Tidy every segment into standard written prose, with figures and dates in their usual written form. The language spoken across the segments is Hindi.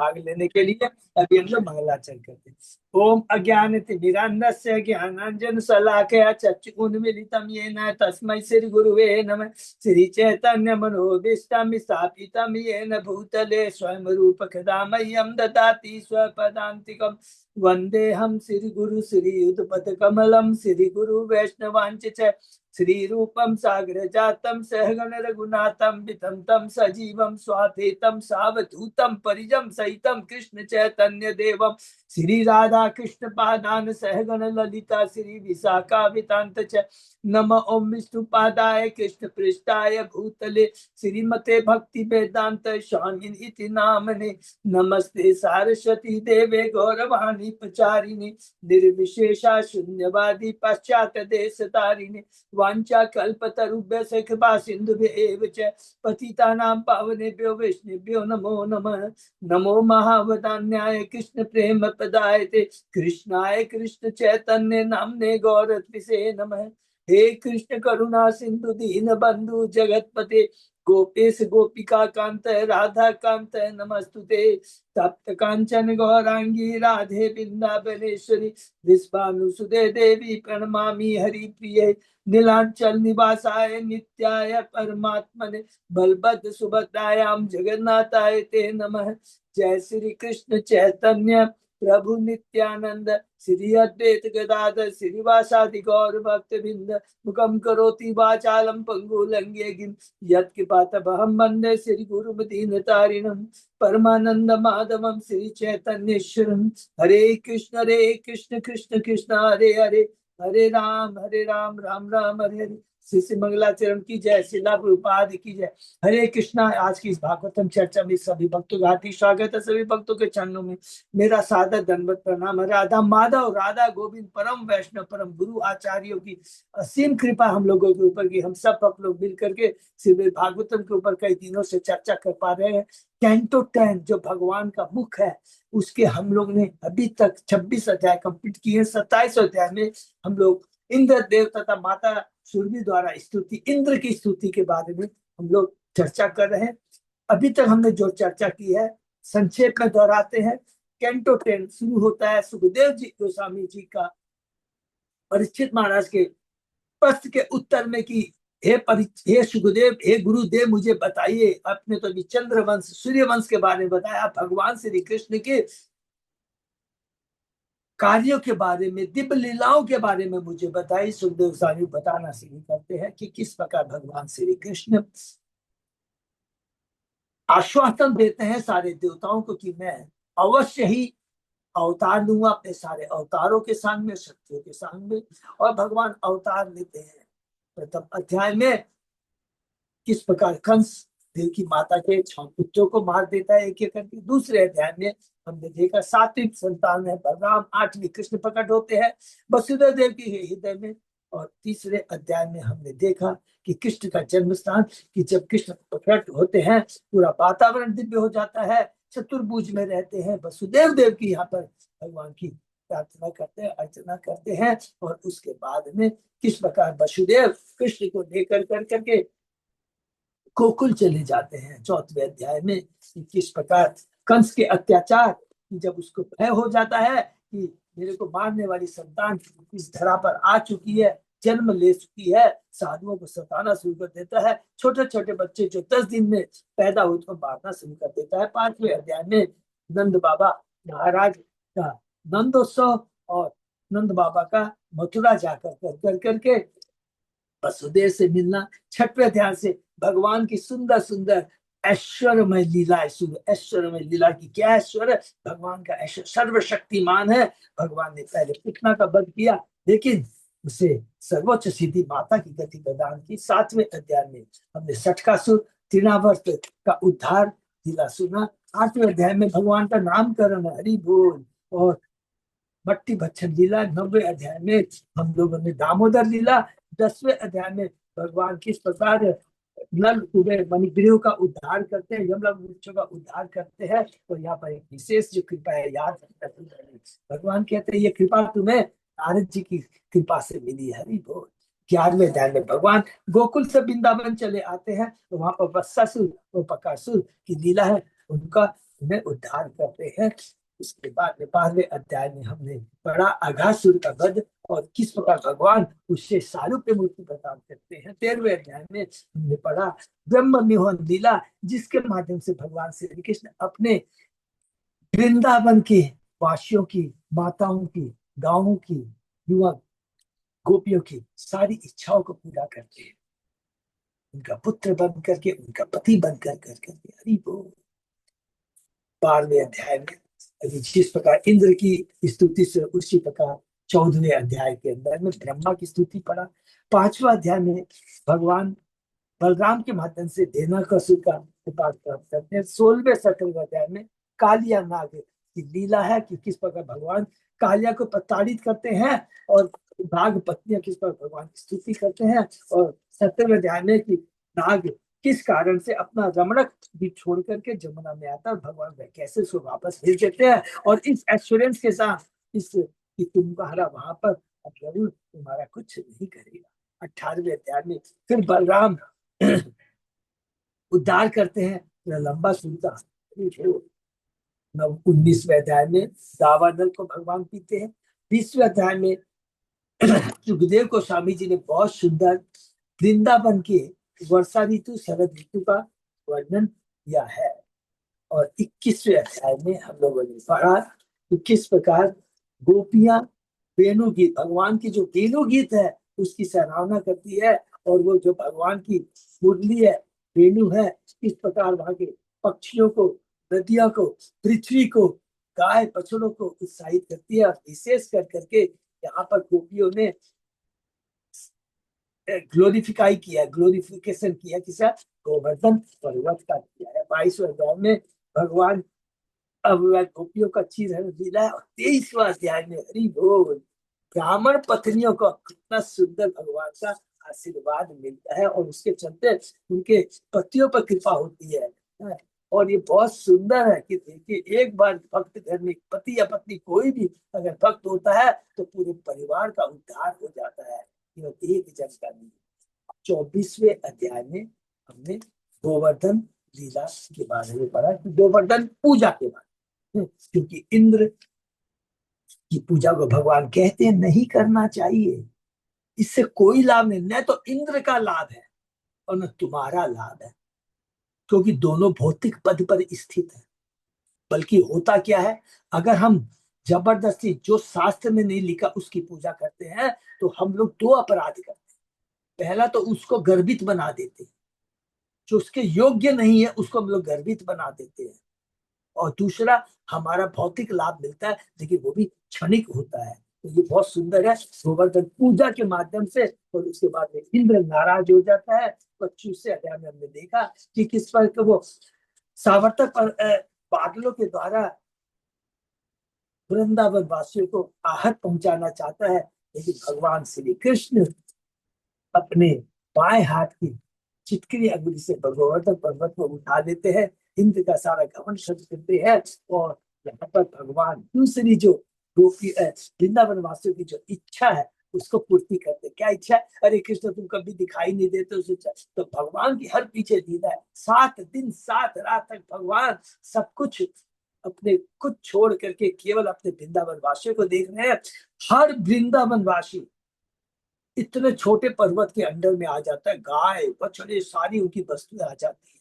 भाग लेने के लिए अभी हम लोग मंगलाचरण करते हैं। ओम अज्ञानतिमिरान्धस्य ज्ञानांजन शलाकया चक्षुरुन्मीलितं येन तस्मै श्री गुरुवे नमः। श्री चैतन्य मनोभीष्टं स्थापितं येन भूतले स्वयं रूप कदा मह्यं ददाति स्वपदान्तिकम्। वन्देऽहं श्री गुरु श्री युगपद कमलं श्री गुरु वैष्णवांच च श्री रूपम सागर जातम सहगण रघुनाथम वितम तम सजीवम स्वाधीतम सावधूतम परिजम सहितम कृष्ण चैतन्य देवम श्री राधा कृष्ण पादान सहगण ललिता श्री विशाखा वितांत च नम ओम विष्णु पादाय कृष्ण पृष्ठाय भूतले श्रीमते भक्ति वेदांत स्वामिन इति नामने। नमस्ते सारस्वती देवे गौरवाणी प्रचारिणे निर्विशेषा शून्यवादी पाश्चात देश तारिणे वांछा कल्पतरुभ्यश्च कृपा सिन्धुभ्येव च पतितानां पावनेभ्यो वैष्णवेभ्यो नमो नमः। नमो महावदान्याय कृष्ण प्रेम प्रदायते कृष्णाय कृष्ण चैतन्य नामने गौरत्विषे नमः। हे कृष्ण करुणा सिंधु दीन बंधु जगतपते गोपेश गोपिका कांत राधा कांत नमस्तुते। तप्त कांचन गौरांगी राधे वृंदावनेश्वरी विश्वानुसुते देवी प्रणमामि हरि प्रिय नीलांचल निवासाय नित्याय परमात्मने बलभद्र सुभद्रायां जगन्नाथाय ते नमः। जय श्री कृष्ण चैतन्य प्रभु नित्यानंद श्री अद्वैत गदाधर श्रीवासादि गौर भक्त बिंद मुखम करोति वाचालम पंगु लंघे गिन यत्कृपातमहं वन्दे श्री गुरुमदीनतारिणं परमानंद माधवम श्री चैतन्येश्वरम। हरे कृष्ण कृष्ण कृष्ण हरे हरे हरे राम राम राम हरे हरे। श्री मंगलाचरण की जय, शिला प्रभुपाद की जय। हरे कृष्णा। आज की इस भागवतम चर्चा में सभी भक्तों का हार्दिक स्वागत है। सभी भक्तों के चरणों में मेरा सादर दंडवत प्रणाम। राधा माधव राधा गोविंद परम वैष्णव परम गुरु आचार्यों की असीम कृपा हम लोगों के ऊपर की। हम सब भक्त लोग मिल करके श्री भागवतम के ऊपर कई दिनों से चर्चा कर पा रहे हैं। कैंटो 10 जो भगवान का मुख है उसके हम लोग ने अभी तक 26 अध्याय कंप्लीट किए। 27 अध्याय में हम लोग इंद्र देव तथा माता सुरभि द्वारा स्तुति, इंद्र की स्तुति के बारे में हम लोग चर्चा कर रहे हैं। अभी तक हमने जो चर्चा की है संक्षेप में दोहराते हैं। कैंटो 10 शुरू होता है सुखदेव जी गोस्वामी जी का परीक्षित महाराज के प्रश्न के उत्तर में कि हे सुखदेव, हे गुरुदेव, मुझे बताइए, आपने तो अभी चंद्र वंश सूर्य वंश के बारे में बताया, भगवान श्री कृष्ण के कार्यों के बारे में, दिव्य लीलाओं के बारे में मुझे बताइए। सुखदेव गोस्वामी बताना शुरू करते हैं कि किस प्रकार भगवान श्री कृष्ण आश्वासन देते हैं सारे देवताओं को कि मैं अवश्य ही अवतार लूंगा अपने सारे अवतारों के सामने, शक्तियों के सामने। और भगवान अवतार लेते हैं। प्रथम अध्याय में किस प्रकार कंस देव की माता के 6 पुत्रों को मार देता है एक एक करके। दूसरे अध्याय में हमने देखा सात्विक संतान है बलराम, 8वीं कृष्ण प्रकट होते हैं वसुदेव देव के हृदय में। और तीसरे अध्याय में हमने देखा कि कृष्ण का जन्म स्थान, कि जब कृष्ण प्रकट होते हैं पूरा वातावरण दिव्य हो जाता है, चतुर्भुज में रहते हैं। वसुदेव देव की यहाँ पर भगवान की प्रार्थना करते हैं, अर्चना करते हैं। और उसके बाद में किस प्रकार वसुदेव कृष्ण को लेकर कर करके गोकुल चले जाते हैं। 4वें अध्याय में किस प्रकार कंस के अत्याचार, जब उसको भय हो जाता है कि मेरे को मारने वाली संतान इस धरा पर आ चुकी है, जन्म ले चुकी है, साधुओं को सताना शुरू कर देता है। छोटे छोटे बच्चे जो 10 दिन में पैदा हुए उसको मारना शुरू कर देता है। 5वें अध्याय में नंद बाबा महाराज का नंदोत्सव और नंद बाबा का मथुरा जाकर कर करके वसुदेव से मिलना। 6वें अध्याय से भगवान की सुंदर सुंदर ऐश्वर्यमय लीला शुरू। ऐश्वर्यमय लीला की क्या ऐश्वर्य, भगवान का ऐश्वर्य सर्वशक्तिमान है। भगवान ने पहले पुतना का वध किया लेकिन उसे सर्वोच्च सिद्धि माता की गति प्रदान की। 7वें अध्याय में हमने सटकासुर तृणावर्त का उद्धार लीला सुना। 8वें अध्याय में भगवान का नामकरण हरि बोल और भट्टी भच्छन लीला। 9वें अध्याय में हम लोगों ने दामोदर लीला। 10वें अध्याय में भगवान किस प्रकार नल कुबेर मणिग्रीव का उद्धार करते हैं, यमलोक वृक्षों का उद्धार करते हैं। और यहाँ पर एक विशेष जो कृपा है याद रखना, भगवान कहते हैं ये कृपा तुम्हें नारद जी की कृपा से मिली है। हरि बोल। 11वें अध्याय में भगवान गोकुल से वृंदावन चले आते हैं तो वहां पर वत्सासुर और बकासुर की लीला है। उनका उन्हें उद्धार करते हैं। उसके बाद में 12वें अध्याय में हमने पढ़ा अघासुर का वध और किस प्रकार भगवान उससे सारूप्य मूर्ति प्रदान करते हैं। 13वें अध्याय में हमने पढ़ा ब्रह्म मोहन लीला, जिसके माध्यम से भगवान श्री कृष्ण अपने वृंदावन के वासियों की, माताओं की, गांवों की, युवा गोपियों की सारी इच्छाओं को पूरा करते हैं, उनका पुत्र बन करके, उनका पति बन करके। हरि बोल। 12वें अध्याय में अभी जिस प्रकार इंद्र की स्तुति से, उसी प्रकार 14वें अध्याय के अंदर में ब्रह्मा की स्तुति पढ़ा। 5वां अध्याय में भगवान बलराम के माध्यम से धेनुकासुर का उपाय प्राप्त करते हैं। 16वें 17वें अध्याय में कालिया नाग की लीला है कि किस प्रकार भगवान कालिया को प्रताड़ित करते हैं और नाग पत्नियां किस प्रकार भगवान की स्तुति करते हैं। और 17वें अध्याय में कि नाग किस कारण से अपना रमणक भी छोड़ करके जमुना में आता है, भगवान कैसे उसको वापस भेज देते हैं और इस एश्योरेंस के साथ इस कि तुम्हारा वहां पर अब जरूर तुम्हारा कुछ नहीं करेगा। 18वें अध्याय में फिर बलराम उद्धार करते हैं, लंबा सुनता। 19वें अध्याय में दावानल को भगवान पीते हैं। 20वें अध्याय में सुखदेव को स्वामी जी ने बहुत सुंदर वृंदावन के वर्षा ऋतु शरद ऋतु का वर्णन किया है। और 21वें अध्याय में हम लोगों ने पढ़ा कि किस प्रकार गोपियां वेणु गीत, भगवान की जो वेणु गीत है उसकी सराहना करती है, और वो जो भगवान की मुरली है, वेणु है, इस प्रकार वहां के पक्षियों को, नदियों को, पृथ्वी को, गाय बछड़ों को उत्साहित करती है। और विशेष कर करके यहाँ पर गोपियों ने ग्लोरिफिकेशन किया किसा, गोवर्धन पर्वत का किया है। 22वें अध्याय में भगवान अब गोपियों का चीज है लीला है। और 23वां अध्याय में हरि बोल, ब्राह्मण पत्नियों को कितना सुंदर भगवान का आशीर्वाद मिलता है और उसके चलते उनके पतियों पर कृपा होती है। और ये बहुत सुंदर है कि देखिए, एक बार भक्त घर में पति या पत्नी कोई भी अगर भक्त होता है तो पूरे परिवार का उद्धार हो जाता है। ये एक जन का नहीं। 24वें अध्याय में हमने गोवर्धन लीला के बारे में पढ़ा, गोवर्धन पूजा के बारे में, क्योंकि इंद्र की पूजा को भगवान कहते हैं नहीं करना चाहिए, इससे कोई लाभ नहीं, न तो इंद्र का लाभ है और न तुम्हारा लाभ है, क्योंकि दोनों भौतिक पद पर स्थित है। बल्कि होता क्या है, अगर हम जबरदस्ती जो शास्त्र में नहीं लिखा उसकी पूजा करते हैं तो हम लोग दो अपराध करते हैं। पहला तो उसको गर्वित बना देते हैं, जो उसके योग्य नहीं है उसको हम लोग गर्वित बना देते हैं। और दूसरा, हमारा भौतिक लाभ मिलता है लेकिन वो भी क्षणिक होता है। तो ये बहुत सुंदर है गोवर्धन पूजा के माध्यम से। और उसके बाद में इंद्र नाराज हो जाता है। 25वें अध्याय में हमने देखा कि किस पर वो सावर्तक पर बादलों के द्वारा वृंदावन वासियों को आहत पहुंचाना चाहता है, लेकिन भगवान श्री कृष्ण अपने बाएं हाथ की चिटकनी अंगुली से गोवर्धन पर्वत को उठा देते हैं, इंद्र का सारा घमंड खत्म करते हैं। और यहाँ पर भगवान दूसरी जो गोपी वृंदावन वासियों की जो इच्छा है उसको पूर्ति करते। क्या इच्छा है? अरे कृष्ण तुम कभी दिखाई नहीं देते, उस इच्छा तो भगवान की हर पीछे लीला है। 7 दिन 7 रात तक भगवान सब कुछ अपने खुद छोड़ करके केवल अपने वृंदावन वासियों को देख रहे हैं। हर वृंदावन वासी इतने छोटे पर्वत के अंडर में आ जाता है, गाय बछड़े सारी उनकी वस्तुएं आ जाती है,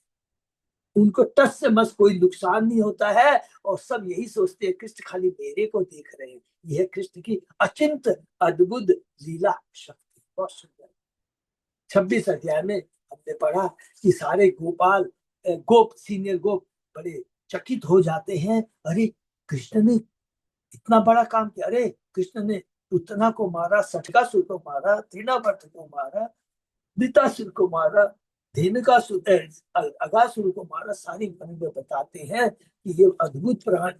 उनको टस से मस कोई नुकसान नहीं होता है। और सब यही सोचते हैं कृष्ण खाली मेरे को देख रहे हैं। यह कृष्ण की अचिंत अद्भुत लीला शक्ति, बहुत सुंदर। 26 अध्याय में हमने पढ़ा कि सारे गोप सीनियर गोप बड़े चकित हो जाते हैं। अरे कृष्ण ने इतना बड़ा काम किया, अरे कृष्ण ने पुतना को मारा, सटकासुर को मारा, तृणावर्त को मारा, वृतासुर को मारा, धेनुकासुर अगासुर को मारा। सारी मन में बताते हैं कि ये अद्भुत प्राण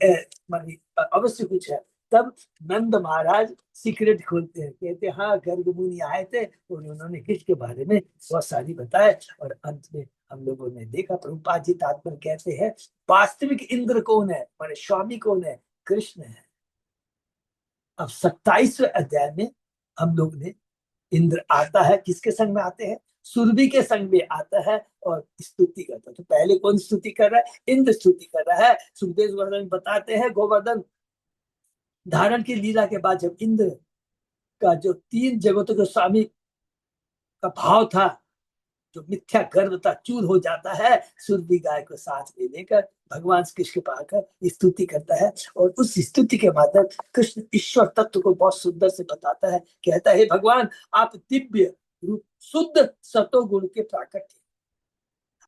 मानी अवश्य कुछ है। तब नंद महाराज सीक्रेट खोलते हैं, कहते हैं हाँ गर्ग मुनि आए थे और उन्होंने कृष्ण के बारे में बहुत सारी बताए। और अंत में हम लोगों ने देखा, प्रभुपाद जी तात्पर्य कहते हैं वास्तविक इंद्र कौन है, माने स्वामी कौन है, कृष्ण है। अब 27वें अध्याय में हम लोग ने इंद्र आता है, किसके संग में आते हैं? सुरभि के संग में आता है और स्तुति करता है। तो पहले कौन स्तुति कर रहा है? इंद्र स्तुति कर रहा है। सुखदेव गोस्वामी बताते हैं गोवर्धन धारण की लीला के बाद जब इंद्र का जो 3 जगतों के स्वामी का भाव था, जो मिथ्या गर्व था, चूर हो जाता है। सुरभि गाय को साथ में लेकर भगवान कृष्ण के पास आकर स्तुति करता है और उस स्तुति के माध्यम कृष्ण ईश्वर तत्व को बहुत सुंदर से बताता है। कहता है, भगवान आप दिव्य रूप शुद्ध सतो गुण के प्राकट हैं।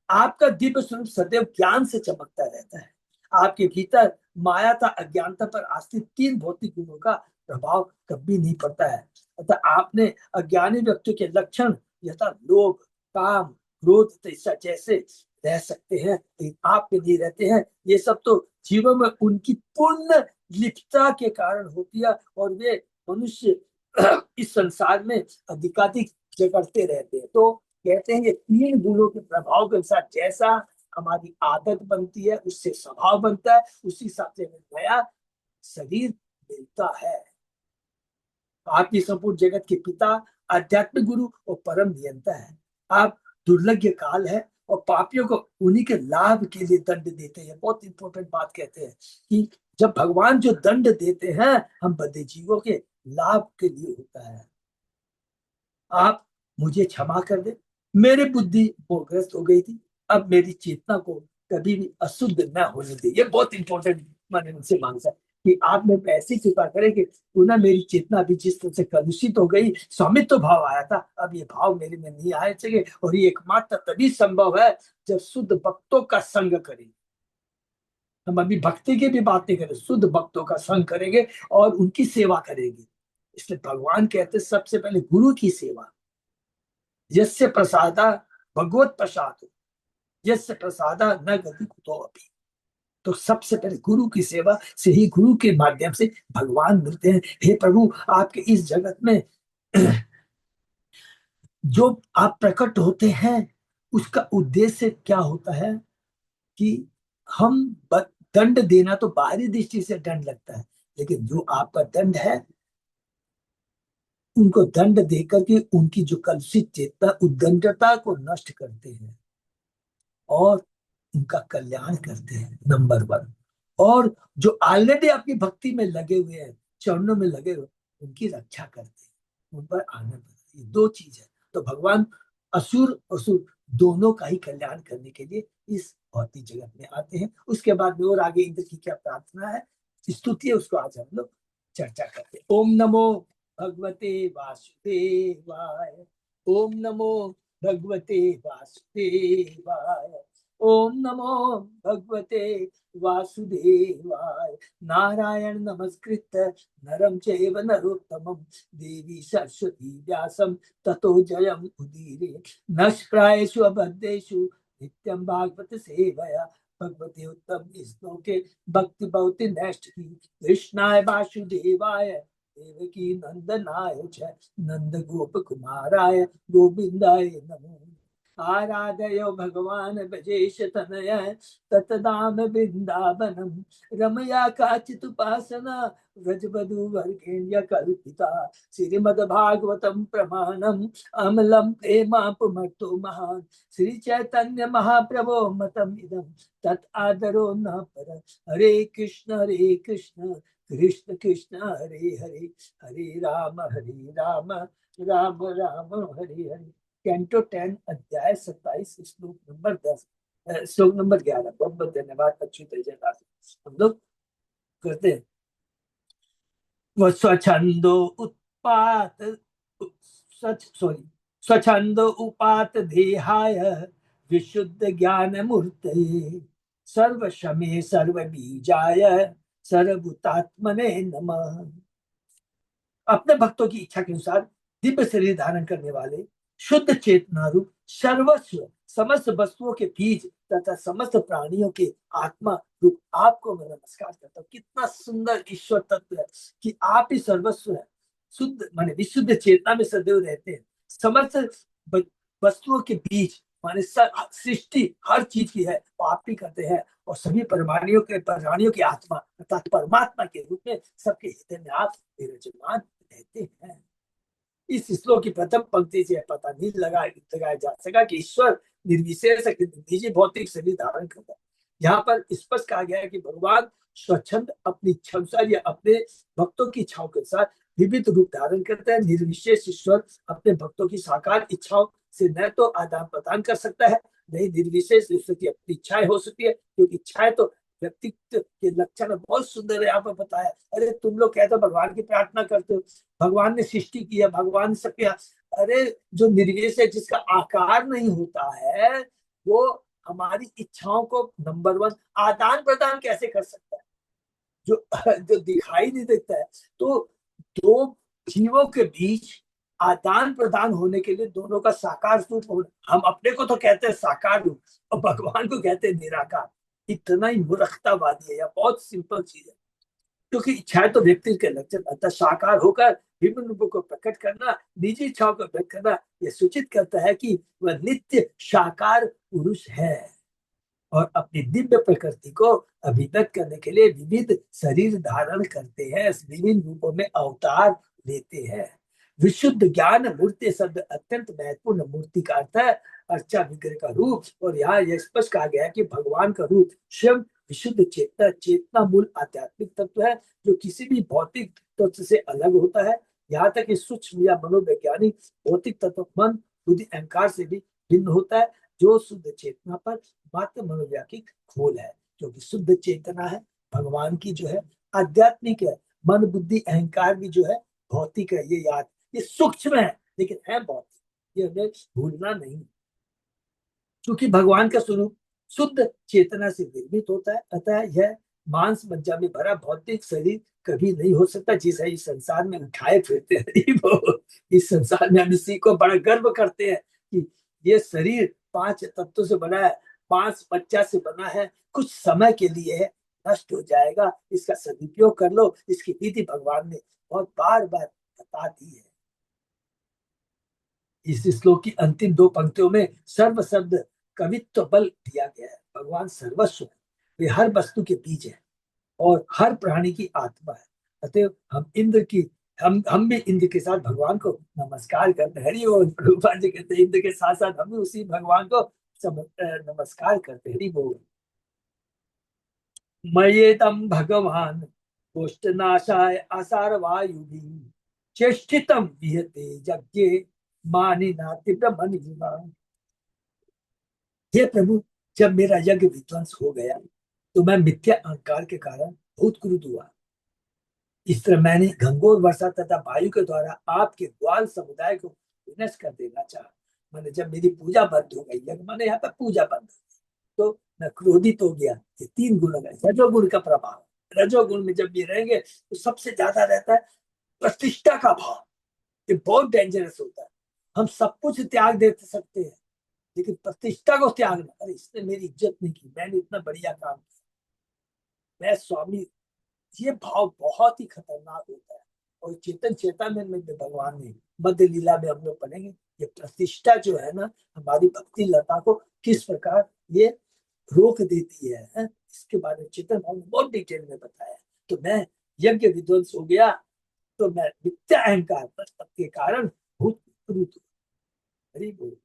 आपका दिव्य स्वरूप सदैव ज्ञान से चमकता रहता है। आपके भीतर माया था अज्ञानता पर आश्रित 3 भौतिक गुणों का प्रभाव कभी नहीं पड़ता है। अतः आपने अज्ञानी व्यक्तियों के लक्षण यथा लोभ, काम, क्रोध जैसे रह सकते हैं, लेकिन आप में नहीं रहते हैं। ये सब तो जीवन में उनकी पूर्ण लिप्तता के कारण होती है और वे मनुष्य इस संसार में अधिकाधिक जगड़ते रहते हैं। तो कहते हैं ये 3 गुणों के प्रभाव के साथ जैसा हमारी आदत बनती है, उससे स्वभाव बनता है, उसी हिसाब से नया शरीर मिलता है। आप ही संपूर्ण जगत के पिता, आध्यात्मिक गुरु और परम नियंता है। आप दुर्लभ काल है और पापियों को उन्हीं के लाभ के लिए दंड देते हैं। बहुत इंपॉर्टेंट बात कहते हैं कि जब भगवान जो दंड देते हैं हम बद्ध जीवों के लाभ के लिए होता है। आप मुझे क्षमा कर दे, मेरी बुद्धि मोहग्रस्त हो गई थी, अब मेरी चेतना को कभी भी अशुद्ध न होने दे। ये बहुत इंपॉर्टेंट मैंने उनसे मांगा कि आप मेरे पे ऐसी कृपा करें कि पुनः मेरी चेतना भी जिस तरह से कलुषित हो गई, स्वामित्व भाव आया था, अब ये भाव मेरे में नहीं आए चाहिए। और ये एकमात्र तभी संभव है जब शुद्ध भक्तों का संग करें। हम अभी भक्ति की भी बात नहीं करें, शुद्ध भक्तों का संग करेंगे और उनकी सेवा करेंगे। इसलिए भगवान कहते सबसे पहले गुरु की सेवा। यस्य प्रसादा भगवत प्रसाद, यस्य प्रसादा न गति कुतो अपि। तो सबसे पहले गुरु की सेवा से ही, गुरु के माध्यम से भगवान मिलते हैं। हे प्रभु, आपके इस जगत में जो आप प्रकट होते हैं उसका उद्देश्य क्या होता है कि हम दंड देना तो बाहरी दृष्टि से दंड लगता है, लेकिन जो आपका दंड है उनको दंड देकर के उनकी जो कलुषित चेतना उद्दंडता को नष्ट करते हैं और उनका कल्याण करते हैं, नंबर 1। और जो ऑलरेडी आपकी भक्ति में लगे हुए हैं, चरणों में लगे हुए, उनकी रक्षा करते हैं, उन पर आनंद। ये 2 चीज है। तो भगवान असुर असुर दोनों का ही कल्याण करने के लिए इस भौतिक जगत में आते हैं। उसके बाद में और आगे इंद्र की क्या प्रार्थना है, स्तुति है, उसको आज हम लोग चर्चा करते हैं। ओम नमो भगवते वासुदेवाय, ओम नमो भगवते वासुदेवाय, ओम नमो भगवते वासुदेवाय। नारायण नमस्कृत्य नरं चैव नरोत्तमं देवी सरस्वती व्यासं ततो जयम् उदीरये। नष्प्रायेषु अबद्धेषु नित्यं भागवत सेवया भगवते उत्तम श्लोके भक्ति भवति नैष्ठिकी। कृष्णाय वासुदेवाय देवकी नंदनाय च नंद गोप कुमाराय गोविंदाय नमो। आराधयो भगवान ब्रजेश तनय ततदाम वृंदावनम रमया काचित उपासना व्रजवधू वर्गेण्य कल्पिता। श्रीमद्भागवतम प्रमाणम अमलम प्रेमापुमर्तो महान श्री चैतन्य महाप्रभो मतम इदम तत् आदरो न पर। हरे कृष्ण कृष्ण कृष्ण हरे हरे, हरे राम राम राम हरे हरे। कैंटो 10 अध्याय 27 श्लोक नंबर 10, श्लोक नंबर 11। बहुत बहुत धन्यवाद। अच्छी तरीके हम लोग करते हैं। वह स्वच्छंदो उत्पात सॉरी स्वच्छंदो उपात देहाय विशुद्ध ज्ञान मूर्तये सर्व शमे सर्व बीजाय सर्वभूतात्मने नमः। अपने भक्तों की इच्छा के अनुसार दिव्य शरीर धारण करने वाले शुद्ध चेतना रूप सर्वस्व समस्त वस्तुओं के बीज तथा समस्त प्राणियों के आत्मा रूप आपको मैं नमस्कार करता हूँ। कितना सुंदर ईश्वर तत्व है कि आप ही सर्वस्व है। शुद्ध माने विशुद्ध चेतना में सदैव रहते हैं। समस्त वस्तुओं के बीज माने सृष्टि हर चीज की है वो आप ही करते हैं और सभी प्राणियों की आत्मा अर्थात परमात्मा के रूप में सबके हृदय में आप विराजमान रहते हैं। इस श्लोक की प्रथम पंक्ति से पता नहीं लगाया जा सका कि ईश्वर निर्विशेष निजी भौतिक शरीर धारण करता है। यहाँ पर स्पष्ट कहा गया है कि भगवान स्वच्छंद अपनी इच्छा अनुसार या अपने भक्तों की इच्छाओं के साथ विविध रूप धारण करता है। निर्विशेष ईश्वर अपने भक्तों की साकार इच्छाओं से न तो आदान प्रदान कर सकता है, नहीं निर्विशेष ईश्वर की अपनी इच्छाएं हो सकती है, क्योंकि इच्छाएं तो व्यक्तित्व के लक्षण बहुत सुंदर है। यहाँ पर बताया, अरे तुम लोग कहते हो भगवान की प्रार्थना करते हो, भगवान ने सृष्टि किया, भगवान ने सब किया। अरे जो निर्विशेष है, जिसका आकार नहीं होता है, वो हमारी इच्छाओं को नंबर वन आदान प्रदान कैसे कर सकता है, जो जो दिखाई नहीं देता है। तो दो जीवों के बीच आदान प्रदान होने के लिए दोनों का साकार रूप होना, हम अपने को तो कहते हैं साकार रूप और भगवान को कहते हैं निराकार। इतना ही मूर्खतावादी है, या बहुत सिंपल चीज है। क्योंकि इच्छाएं तो व्यक्ति के लक्षण, अतः साकार होकर विभिन्न रूपों को प्रकट करना, निजी इच्छाओं को व्यक्त करना, यह सूचित करता है कि वह नित्य साकार पुरुष है और अपनी दिव्य प्रकृति को अभिव्यक्त करने के लिए विविध शरीर धारण करते हैं, विभिन्न रूपों में अवतार लेते हैं। विशुद्ध ज्ञान मूर्ति शब्द अत्यंत महत्वपूर्ण। मूर्ति का अर्थ है अर्चा विग्रह का रूप, और यहाँ यह स्पष्ट कहा गया है कि भगवान का रूप स्वयं विशुद्ध चेतना, चेतना मूल आध्यात्मिक तत्व है, जो किसी भी भौतिक तत्व से अलग होता है। यहाँ तक कि सूक्ष्म या मनोवैज्ञानिक भौतिक तत्व मन, बुद्धि, अहंकार से भी भिन्न होता है, जो शुद्ध चेतना पर मात्र मनोव्याकिक खोल है। क्योंकि शुद्ध चेतना है भगवान की जो है आध्यात्मिक है, मन बुद्धि अहंकार भी जो है भौतिक है। ये सूक्ष्म है लेकिन है भौतिक, ये हमें भूलना नहीं। क्योंकि भगवान का स्वरूप शुद्ध चेतना से निर्मित होता है, अतः यह मांस मज्जा में भरा भौतिक शरीर कभी नहीं हो सकता, जिसे इस संसार में उठाए फिरते हैं। वो इस संसार में हम इसी को बड़ा गर्व करते हैं कि ये शरीर 5 तत्वों से बना है, 5 मज्जा से बना है, कुछ समय के लिए है, नष्ट हो जाएगा, इसका सदुपयोग कर लो। इसकी विधि भगवान ने बहुत बार बार बता दी है। इस श्लोक की अंतिम 2 पंक्तियों में सर्व शब्द कवित्व बल दिया गया है। भगवान सर्वस्व है, वे हर वस्तु के बीज है और हर प्राणी की आत्मा है। अतएव हम भी इंद्र के साथ भगवान को नमस्कार करते हैं। हरि बोल। प्रभुपाद जी कहते हैं इंद्र के साथ साथ हम भी उसी भगवान को नमस्कार करते हैं। हरि बोल। मयेतम भगवान कोष्ठनाशाय आसार वायु चेष्टितम विहते यज्ञे मानिना तीव्र मन। हे प्रभु, जब मेरा यज्ञ विध्वंस हो गया तो मैं मिथ्या अहंकार के कारण बहुत क्रुद्ध हुआ। इस तरह मैंने घंघोर वर्षा तथा वायु के द्वारा आपके ग्वाल समुदाय को विनष्ट कर देना चाहा। मैंने जब मेरी पूजा बंद हो गई, यज्ञ मैंने यहाँ पर पूजा बंद, तो मैं क्रोधित हो गया। ये 3 गुण है, रजोगुण का प्रभाव। रजोगुण में जब भी रहेंगे तो सबसे ज्यादा रहता है प्रतिष्ठा का भाव। ये बहुत डेंजरस होता है। हम सब कुछ त्याग दे सकते हैं, लेकिन प्रतिष्ठा को त्यागना, अरे इसने मेरी इज्जत नहीं की, मैंने इतना बढ़िया काम किया, मैं स्वामी, ये भाव बहुत ही खतरनाक होता है। और चेतन चेतावनी में भगवान ने मध्य लीला में हम लोग पढ़ेंगे, ये प्रतिष्ठा जो है ना हमारी भक्ति लता को किस प्रकार ये रोक देती है, इसके बारे में चेतन भाव ने बहुत डिटेल में बताया। तो मैं यज्ञ विध्वंस हो गया तो मैं मिथ्या अहंकार के कारण बहुत क्रुद्ध। हरि बोल।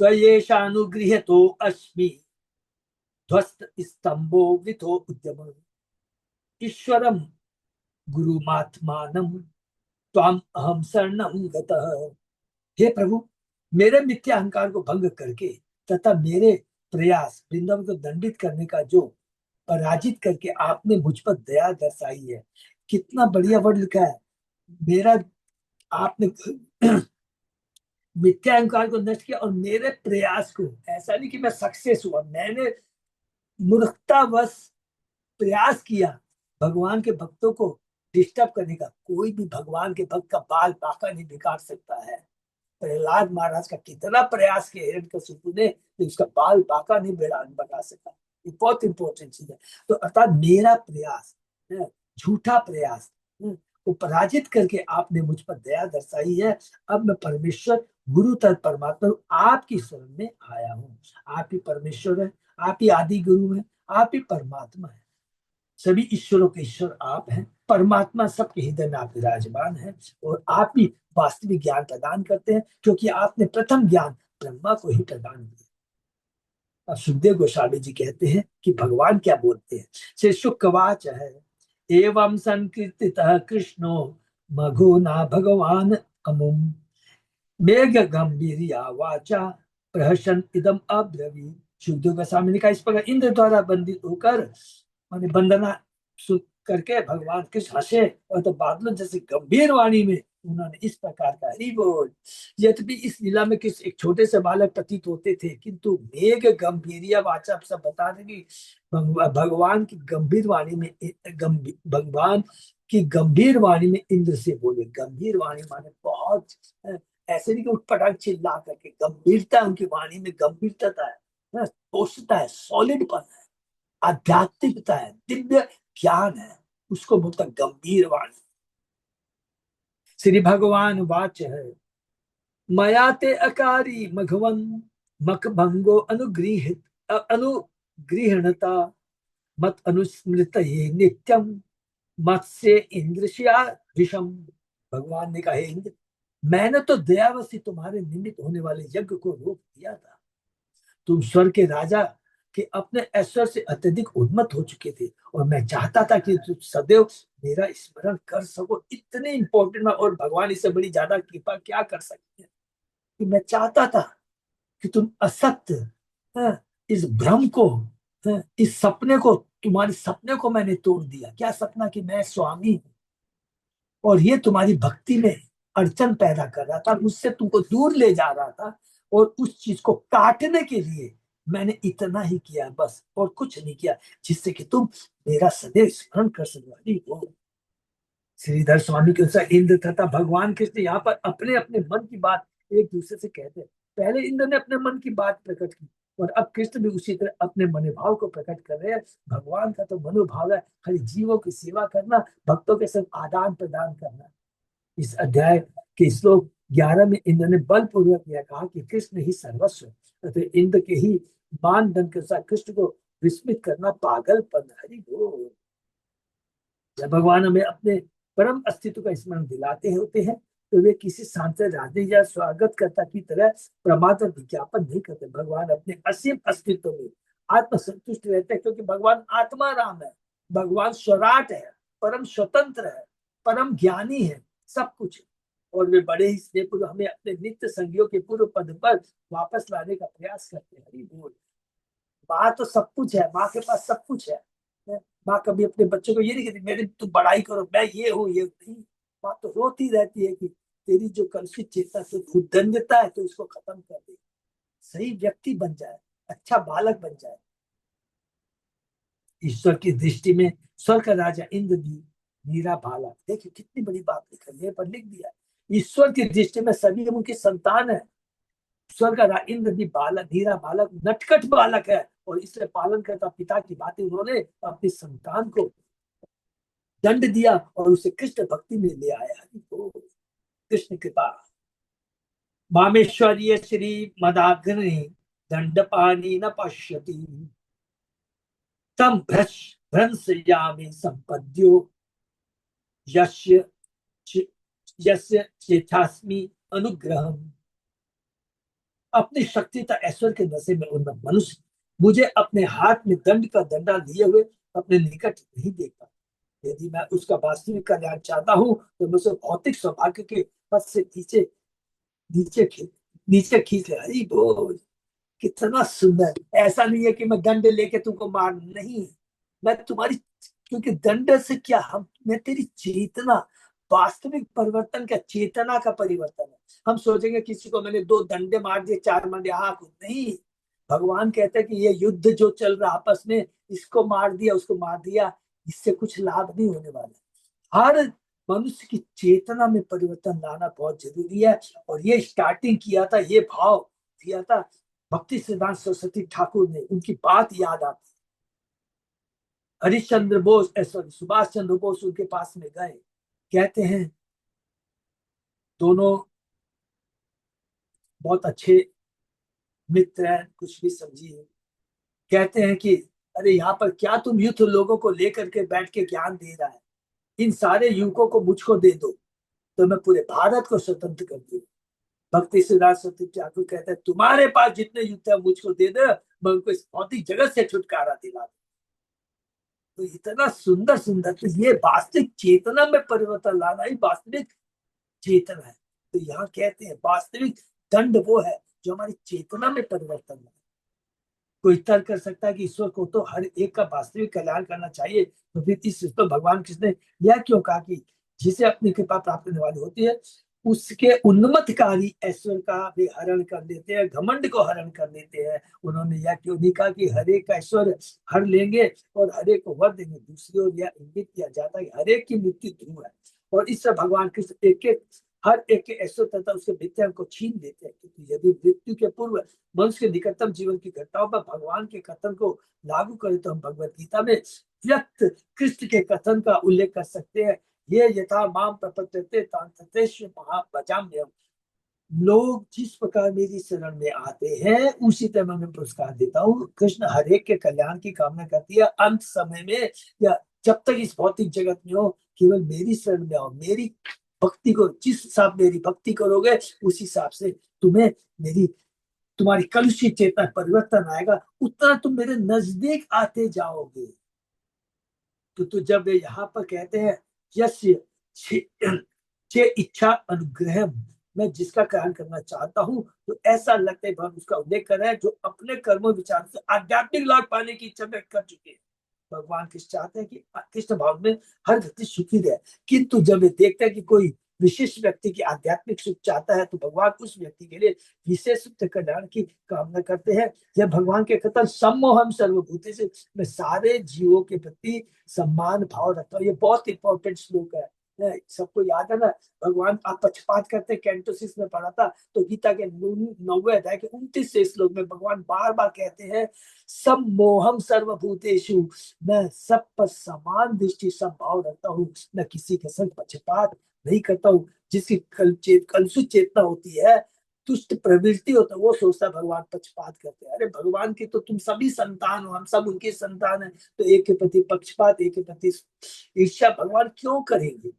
त्वयेषानुगृह्य तो अस्मि ध्वस्त स्तंभो विथो उद्यम ईश्वरम गुरुमात्मानम त्वाम अहम शरणं गतः। हे प्रभु, मेरे मिथ्या अहंकार को भंग करके तथा मेरे प्रयास वृंदावन को दंडित करने का जो पराजित करके आपने मुझ पर दया दर्शाई है। कितना बढ़िया वर्ड लिखा है। मेरा आपने मिथ्या अहंकार को नष्ट किया और मेरे प्रयास को, ऐसा नहीं कि मैं सक्सेस हुआ, मैंने मूर्खतावश प्रयास किया भगवान के भक्तों को डिस्टर्ब करने का। कोई भी भगवान के भक्त का बाल बाका नहीं बिगाड़ सकता है। प्रहलाद महाराज का कितना प्रयास किया हिरण्यकशिपु ने, तो उसका बाल बाका नहीं बना सका। ये बहुत इंपॉर्टेंट चीज है। तो अर्थात मेरा प्रयास, झूठा प्रयास को पराजित करके आपने मुझ पर दया दर्शाई है। अब मैं परमेश्वर गुरु तथा परमात्मा आपकी शरण में आया हूँ। आप ही परमेश्वर है, आप ही आदि गुरु है, आप ही परमात्मा है। सभी ईश्वरों के ईश्वर आप हैं। परमात्मा सबके हृदय में आप विराजमान हैं और आप ही वास्तविक ज्ञान प्रदान करते हैं, क्योंकि आपने प्रथम ज्ञान ब्रह्मा को ही प्रदान किया। अब सुखदेव गोस्वामी जी कहते हैं कि भगवान क्या बोलते हैं। श्री शुकवाच है, एवं संकीर्तितः कृष्णो मघुना भगवान अमुम मेघ गंभीरिया वाचा प्रहसन इदम अब्रवी। सुखदेव गोस्वामी ने कहा, इस प्रकार इंद्र द्वारा बंदित होकर माने वंदना करके भगवान कृष्ण हंसे, और तो बादलों जैसे गंभीर वाणी में उन्होंने इस प्रकार का हरि बोल। यद्यपि इस लीला में किस एक छोटे से बालक प्रतीत होते थे, किंतु मेघ गंभीरिया वाचा सब बता देंगे। भगवान की गंभीर वाणी में भगवान की गंभीर वाणी में इंद्र से बोले। गंभीर वाणी माने बहुत ऐसे नहीं कि उठपटांग चिल्ला करके, गंभीरता उनकी वाणी में गंभीरता है, ठोसता है, सॉलिडपन है, आध्यात्मिकता है, दिव्य ज्ञान है, उसको बोलता गंभीर वाणी। श्री भगवान वाच है, मया ते अकारी मघवन मक भंगो अनुगृहित अनुगृहणता मत अनुस्मृत ये नित्यम मत्स्य इंद्रश्या विषम। भगवान ने कहा, हे इंद्र, मैंने तो दयावशी तुम्हारे निमित्त होने वाले यज्ञ को रोक दिया था। तुम स्वर्ग के राजा के अपने ऐश्वर्य से अत्यधिक उन्मत्त हो चुके थे, और मैं चाहता था कि तुम सदैव मेरा स्मरण कर सको। इतने इंपॉर्टेंट, और भगवान इससे बड़ी ज्यादा कृपा क्या कर सकते हैं, कि मैं चाहता था कि तुम असत्य, इस भ्रम को, इस सपने को, तुम्हारे सपने को मैंने तोड़ दिया। क्या सपना, कि मैं स्वामी हूं और ये तुम्हारी भक्ति में अड़चन पैदा कर रहा था, उससे तुमको दूर ले जा रहा था, और उस चीज को काटने के लिए मैंने इतना ही किया बस, और कुछ नहीं किया, जिससे कि तुम मेरा सदैव स्मरण कर सको। हो श्रीधर स्वामी के अनुसार इंद्र तथा भगवान कृष्ण यहाँ पर अपने अपने मन की बात एक दूसरे से कहते हैं। पहले इंद्र ने अपने मन की बात प्रकट की, और अब कृष्ण भी उसी तरह अपने मनोभाव को प्रकट कर रहे हैं। भगवान का तो मनोभाव है खाली जीवों की सेवा करना, भक्तों के साथ आदान प्रदान करना। इस अध्याय के श्लोक 11 में इंद्र ने बलपूर्वक यह कहा कि कृष्ण ही सर्वस्व, तो इंद्र के ही मानदंड के साथ कृष्ण को विस्मित करना पागलपन। हरि बोल। जब भगवान हमें अपने परम अस्तित्व का स्मरण दिलाते होते हैं, तो वे किसी सांसद राधे या स्वागतकर्ता की तरह प्रमात्र विज्ञापन नहीं करते। भगवान अपने असीम अस्तित्व में आत्म संतुष्ट रहते हैं, क्योंकि भगवान आत्मा राम है, भगवान स्वराट है, परम स्वतंत्र है, परम ज्ञानी है, सब कुछ है। और वे बड़े ही स्नेहपूर्वक हमें अपने नित्य संगियों के पूर्व पद पर वापस लाने का प्रयास करते हैं। हरि बोल। माँ तो सब कुछ है, माँ के पास सब कुछ है। माँ कभी अपने बच्चों को ये नहीं कहती मेरी तू बड़ाई करो, मैं ये हूँ ये नहीं। माँ तो रोती रहती है कि तेरी जो कलुषित चेतना से उद्दंडता है, तो इसको खत्म कर दे, सही व्यक्ति बन जाए, अच्छा बालक बन जाए। ईश्वर की दृष्टि में स्वर्ग का राजा इंद्र भी मीरा बालक, देखिए कितनी बड़ी बात लिखने पर लिख दिया। ईश्वर की दृष्टि में सभी उनकी संतान है। स्वर्ग का इंद्र भी बालक, धीरा बालक, नटखट बालक है, और इसलिए पालन करता पिता की बातें उन्होंने अपनी संतान को दंड दिया और उसे कृष्ण भक्ति में ले आया। तो कृष्ण कृपा। मामेश्वर्य श्री मदाग्नि दंडपानी न पश्यति तम भ्रंशयामि संपद्यो यस्य यस्य चेतास्मि अनुग्रहम। अपनी शक्ति तथा ऐश्वर्य के नशे में उन्नत मनुष्य मुझे अपने हाथ में दंड का डंडा लिए हुए अपने निकट नहीं देख पाता। यदि मैं उसका वास्तविक कल्याण चाहता हूँ, तो मैं उसे भौतिक सौभाग्य के पद से नीचे नीचे खींच नीचे खींच ले। हरी बोल। कितना सुंदर। ऐसा नहीं है कि मैं दंड लेके तुमको मार, नहीं, मैं तुम्हारी, क्योंकि दंड से क्या, हम मैं तेरी चेतना, वास्तविक परिवर्तन क्या, चेतना का परिवर्तन है। हम सोचेंगे किसी को मैंने दो डंडे मार दिए, चार मार दिया, हाँ कुछ नहीं। भगवान कहते हैं कि ये युद्ध जो चल रहा आपस में, इसको मार दिया उसको मार दिया, इससे कुछ लाभ नहीं होने वाला। हर मनुष्य की चेतना में परिवर्तन लाना बहुत जरूरी है। और ये स्टार्टिंग किया था, ये भाव दिया था भक्ति सिद्धांत सरस्वती ठाकुर ने। उनकी बात याद आती। हरिश्चंद्र बोस, सॉरी, सुभाष चंद्र बोस उनके पास में गए, कहते हैं दोनों बहुत अच्छे मित्र हैं, कुछ भी समझिए। कहते हैं कि अरे यहाँ पर क्या तुम युद्ध लोगों को लेकर के बैठ के ज्ञान दे रहा है, इन सारे युवकों को मुझको दे दो तो मैं पूरे भारत को स्वतंत्र कर दूं। भक्ति सिद्धार्थ सत्य ठाकुर कहते हैं तुम्हारे पास जितने युद्ध है मुझको दे दे, मैं उनको इस भौतिक जगत से छुटकारा दिला दूं। तो इतना सुंदर सुंदर, तो ये वास्तविक चेतना में परिवर्तन लाना ही वास्तविक चेतना है। तो यहाँ कहते हैं वास्तविक दंड वो है जो हमारी चेतना में परिवर्तन लाए। कोई तर्क कर सकता है कि ईश्वर को तो हर एक का वास्तविक कल्याण करना चाहिए, तो फिर इस तो भगवान कृष्ण ने यह क्यों कहा कि जिसे अपनी कृपा प्राप्त होने वाली होती है उसके उन्मत्तकारी ऐश्वर्य का भी हरण कर लेते हैं, घमंड को हरण कर लेते हैं। उन्होंने यह क्यों नहीं कहा कि हर एक का ऐश्वर्य हर लेंगे और हर एक को वर देंगे। दूसरी ओर यह इंगित किया जाता है कि हर एक की मृत्यु ध्रुव है, और इससे भगवान कृष्ण एक एक हर एक के ऐश्वर्य तथा उसके विद्या को छीन देते हैं। क्योंकि यदि मृत्यु के पूर्व मनुष्य के निकटतम जीवन की घटनाओं पर भगवान के कथन को लागू करें तो हम भगवत गीता में व्यक्त कृष्ण के कथन का उल्लेख कर सकते हैं। ये यथा माम प्रपद्यते तां ततेषु महाभजाम्यहम्। लोग जिस प्रकार मेरी शरण में आते हैं उसी तरह मैं पुरस्कार देता हूँ। कृष्ण हर एक के कल्याण की कामना करती है। अंत समय में या जब तक इस भौतिक जगत में हो, केवल मेरी शरण में आओ, मेरी भक्ति को, जिस हिसाब मेरी भक्ति करोगे उस हिसाब से तुम्हें मेरी तुम्हारी कलुषित चेतना परिवर्तन आएगा, उतना तुम मेरे नजदीक आते जाओगे। तो जब वे यहाँ पर कहते हैं यस्य छे इच्छा अनुग्रह, मैं जिसका कल्याण करना चाहता हूँ, तो ऐसा लगता है भगवान उसका उल्लेख कर रहे हैं जो अपने कर्मों विचार से आध्यात्मिक लाभ पाने की इच्छा व्यक्त कर चुके हैं। भगवान कृष्ण चाहते हैं कि कृष्ण भाव में हर व्यक्ति सुखी रहे, किंतु जब वे देखते हैं कि कोई विशिष्ट व्यक्ति की आध्यात्मिक सुख चाहता है तो भगवान उस व्यक्ति के लिए विशेष सुख कल्याण की कामना करते हैं। यह भगवान के कथन सम्मोहम सर्वभूते से, मैं सारे जीवों के प्रति सम्मान भाव रखता हूँ। ये बहुत इंपॉर्टेंट श्लोक है, सबको याद है ना। भगवान आप पक्षपात करते कैंटोसिस में पढ़ा था, तो गीता के 9वें अध्याय के 29 श्लोक में भगवान बार बार कहते हैं सम्मोहम सर्वभूतेषु, मैं सब पर समान दृष्टि संभाव रखता हूँ, मैं किसी के संग पक्षपात नहीं करता हूँ। जिसकी कलुषित चेतना होती है, दुष्ट प्रवृत्ति होता है, वो सोचता भगवान पक्षपात करते हैं। अरे भगवान की तो तुम सभी संतान हो, हम सब उनके संतान हैं, तो एक के प्रति पक्षपात, एक के प्रति ईर्ष्या भगवान क्यों करेंगे।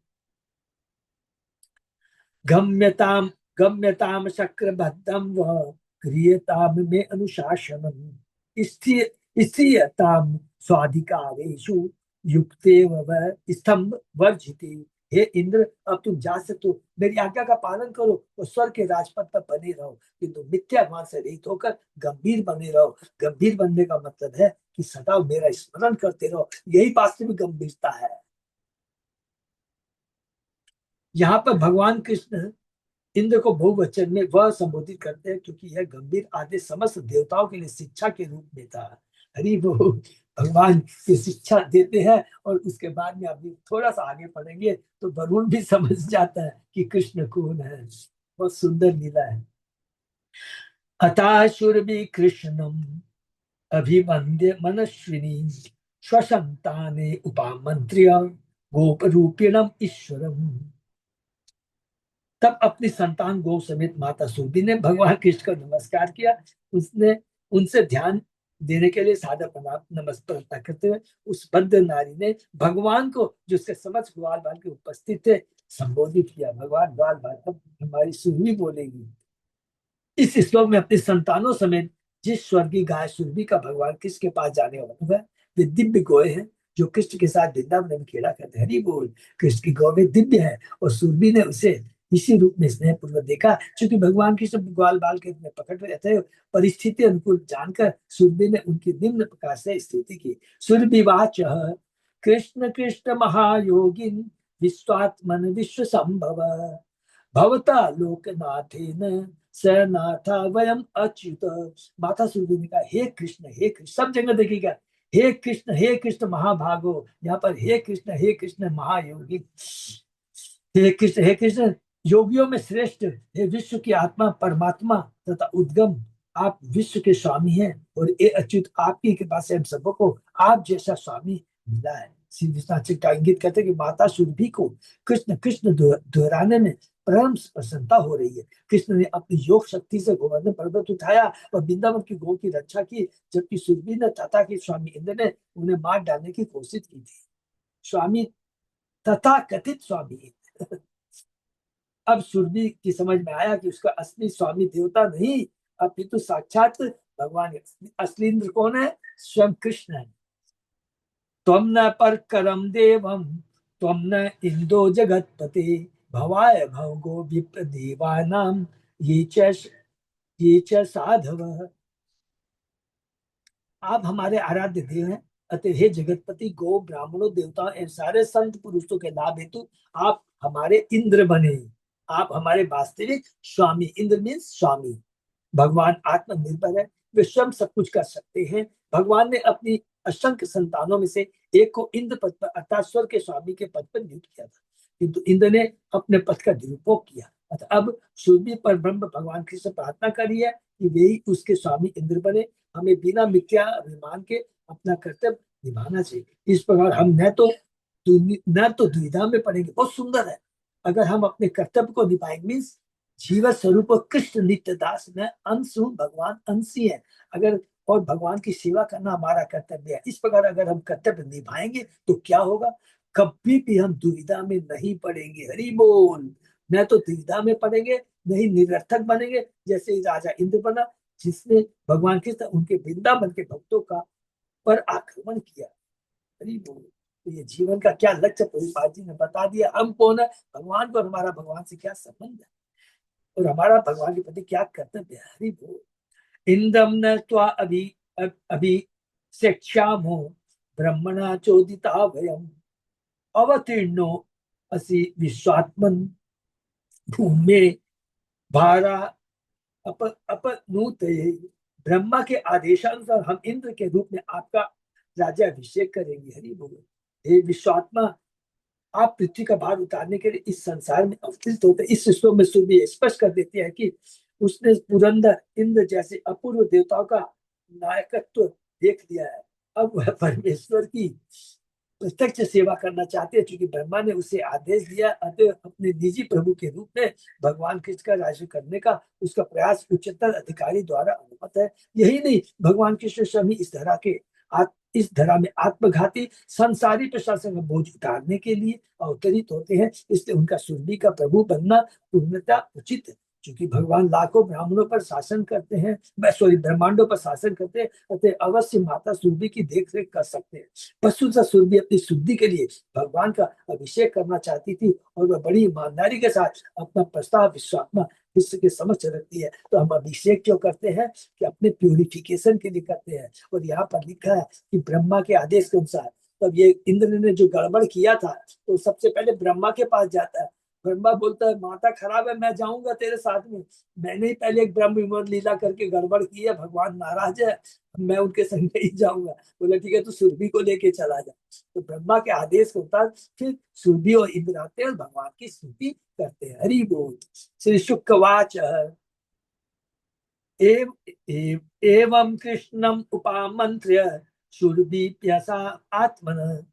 गम्यताम गम्यताम चक्रबद्धम वह क्रियताम में अनुशासनम स्थियताम स्वाधिकारेषु युक्तेव वह स्तंभ वर्जिते। हे इंद्र, अब तुम जा सकते हो, मेरी आज्ञा का पालन करो और स्वर्ग के राजपथ पर बने रहो, किंतु मिथ्या ज्ञान से रहित होकर गंभीर बने रहो। गंभीर बनने का मतलब है कि सदा मेरा स्मरण करते रहो, यही वास्तविक गंभीरता है। यहाँ पर भगवान कृष्ण इंद्र को बहुवचन में वह संबोधित करते हैं क्योंकि यह गंभीर आदेश समस्त देवताओं के लिए शिक्षा के रूप में था। हरि वो भगवान ये शिक्षा देते हैं, और उसके बाद में अभी थोड़ा सा आगे पढ़ेंगे तो वरुण भी समझ जाता है कि कृष्ण कौन है। बहुत सुंदर लीला है। अतः शुरभि कृष्णम अभिवंद्य मनस्विनी स्वसंताने उपामंत्र्य गोप रूपिणम ईश्वरम। तब अपनी संतान गौ समेत माता सुरभि ने भगवान कृष्ण को नमस्कार किया। उसने उनसे ध्यान देने के लिए सादर प्रणाम नमस्कार करते हुए उस बद्ध नारी ने भगवान को, जो उसके समक्ष ग्वाल बाल के उपस्थित थे, संबोधित किया। भगवान ग्वाल बाल, अब हमारी सुरभि बोलेगी। इस श्लोक में अपनी संतानों समेत जिस स्वर्गीय गाय सुरभि का भगवान कृष्ण के पास जाने वाला है, वे दिव्य गौए हैं जो कृष्ण के साथ वृंदावन में खेला करते हैं। हरि बोल। कृष्ण की गौ में दिव्य है और सुरभि ने उसे इसी रूप में स्नेह पूर्वक देखा। क्योंकि भगवान कृष्ण ग्वाल बाल के में पकड़ रहे थे, परिस्थिति अनुकूल जानकर सुरभि ने उनकी निम्न प्रकार से स्तुति की। सुरभिवाच कृष्ण कृष्ण महायोगिन विश्वात्मन विश्व संभव भवता लोकनाथेन सनाथा वयम अच्युत। माता सुरभि ने कहा, हे कृष्ण हे कृष्ण, सब जगह देखिएगा हे कृष्ण महाभागो, यहाँ पर हे कृष्ण महायोगी, हे कृष्ण योगियों में श्रेष्ठ, हे विश्व की आत्मा परमात्मा तथा उद्गम, आप विश्व के स्वामी हैं। और ये अच्युत, आपकी कृपा से हम सबको आप जैसा स्वामी मिला है। श्री विश्वनाथ का इंगित करते कि माता सुरभि को कृष्ण कृष्ण दोहराने में परम प्रसन्नता हो रही है। कृष्ण ने अपनी योग शक्ति से गोवर्धन पर्वत उठाया और वृंदावन की गौ की रक्षा की, जबकि सुरभि ने तथा कि स्वामी इंद्र ने उन्हें मार डालने की कोशिश की थी। स्वामी तथा कथित स्वामी अब सुरभि की समझ में आया कि उसका असली स्वामी देवता नहीं, अपितु साक्षात भगवान है। असली इंद्र कौन है? स्वयं कृष्ण है। त्वं न परकरम देवम त्वं न इंदो जगतपते भवाय भवगो विप्र देवानाम ये च साधव। आप हमारे आराध्य देव हैं, अतः हे जगतपति, गो ब्राह्मणों देवताओं एवं सारे संत पुरुषों के लाभ हेतु आप हमारे इंद्र बने। आप हमारे वास्तविक स्वामी, इंद्र मीन्स स्वामी। भगवान आत्मनिर्भर है, वे स्वयं सब कुछ कर सकते हैं। भगवान ने अपनी असंख्य संतानों में से एक को इंद्र पद पर अर्थात स्वर्ग के स्वामी के पद पर नियुक्त किया था, किंतु इंद्र ने अपने पद का दुरुपयोग किया। अतः अब सूर्य पर ब्रह्म भगवान की से प्रार्थना करी है कि वे ही उसके स्वामी इंद्र बने। हमें बिना मिथ्या अभिमान के अपना कर्तव्य निभाना चाहिए। इस प्रकार हम न तो दुविधा में पड़ेंगे। बहुत सुंदर है, अगर हम अपने कर्तव्य को निभाएंगे मीन्स जीवन स्वरूप कृष्ण नित्य दास में अंश हूँ, भगवान अंशी है। अगर और भगवान की सेवा करना हमारा कर्तव्य है। इस प्रकार अगर हम कर्तव्य निभाएंगे तो क्या होगा? कभी भी हम दुविधा में नहीं पड़ेंगे। हरि बोल। न तो दुविधा में पड़ेंगे, नहीं निरर्थक बनेंगे, जैसे राजा इंद्र बना जिसने भगवान कृष्ण उनके वृंदावन के भक्तों का पर आक्रमण किया। हरि बोल। तो ये जीवन का क्या लक्ष्य प्रभुपाद जी ने बता दिया। हम कौन है? भगवान को, हमारा भगवान से क्या संबंध है और हमारा भगवान के प्रति क्या कर्तव्य है। हरि बोल। इंदम न त्वा अभी शिक्षामो ब्रह्मणा चोदिता भयम अवतीर्णो असि विश्वात्मन भूमे भारा अपनूत। ब्रह्मा के आदेशानुसार हम इंद्र के रूप में आपका राज्याभिषेक करेंगे। हरि बोल। हे विश्वात्मा, आप पृथ्वी का भार उतारने के लिए इस संसार में अवतरित होते। इस श्लोक में सूर्य स्पष्ट कर देती है कि उसने पुरंदर इंद्र जैसे अपूर्व देवताओं का नायकत्व देख लिया है। अब वह परमेश्वर की प्रत्यक्ष सेवा करना चाहते हैं, क्योंकि ब्रह्मा ने उसे आदेश दिया। अतः अपने निजी प्रभु के रूप में भगवान कृष्ण का राज्य करने का उसका प्रयास उच्चतर अधिकारी द्वारा अनुमत है। यही नहीं, भगवान कृष्ण स्वयं इस धरा में आत्मघाती संसारी प्रशासन का बोझ उतारने के लिए अवतरित होते हैं। इसलिए उनका सुरभि का प्रभु बनना पूर्णतः उचित है। क्योंकि भगवान लाखों ब्राह्मणों पर शासन करते हैं, ब्रह्मांडों पर शासन करते हैं, अतः अवश्य माता सुरभि की देख रेख कर सकते हैं। वस्तुतः सुरभि अपनी शुद्धि के लिए भगवान का अभिषेक करना चाहती थी और वह बड़ी ईमानदारी के साथ अपना प्रस्ताव विश्वात्मा विश्व के समक्ष रखती है। तो हम अभिषेक क्यों करते हैं? कि अपने प्यूरिफिकेशन के लिए करते हैं। और यहाँ पर लिखा है कि ब्रह्मा के आदेश के अनुसार, तब ये इंद्र ने जो गड़बड़ किया था तो सबसे पहले ब्रह्मा के पास जाता है। ब्रह्मा बोलता है माता खराब है, मैं जाऊंगा तेरे साथ में, मैंने ही पहले एक ब्रह्म विमोचन लीला करके गड़बड़ की है, भगवान नाराज है, मैं उनके संग नहीं जाऊंगा। बोला ठीक है, तू सुरभि को लेके चला जा। तो ब्रह्मा के आदेश के अनुसार फिर सुरभि और इंद्र आते हैं और भगवान की स्तुति करते हैं। हरि बोल। श्री शुकवाच एवं कृष्णम उपामंत्र्य सुरभिप्यसा आत्मन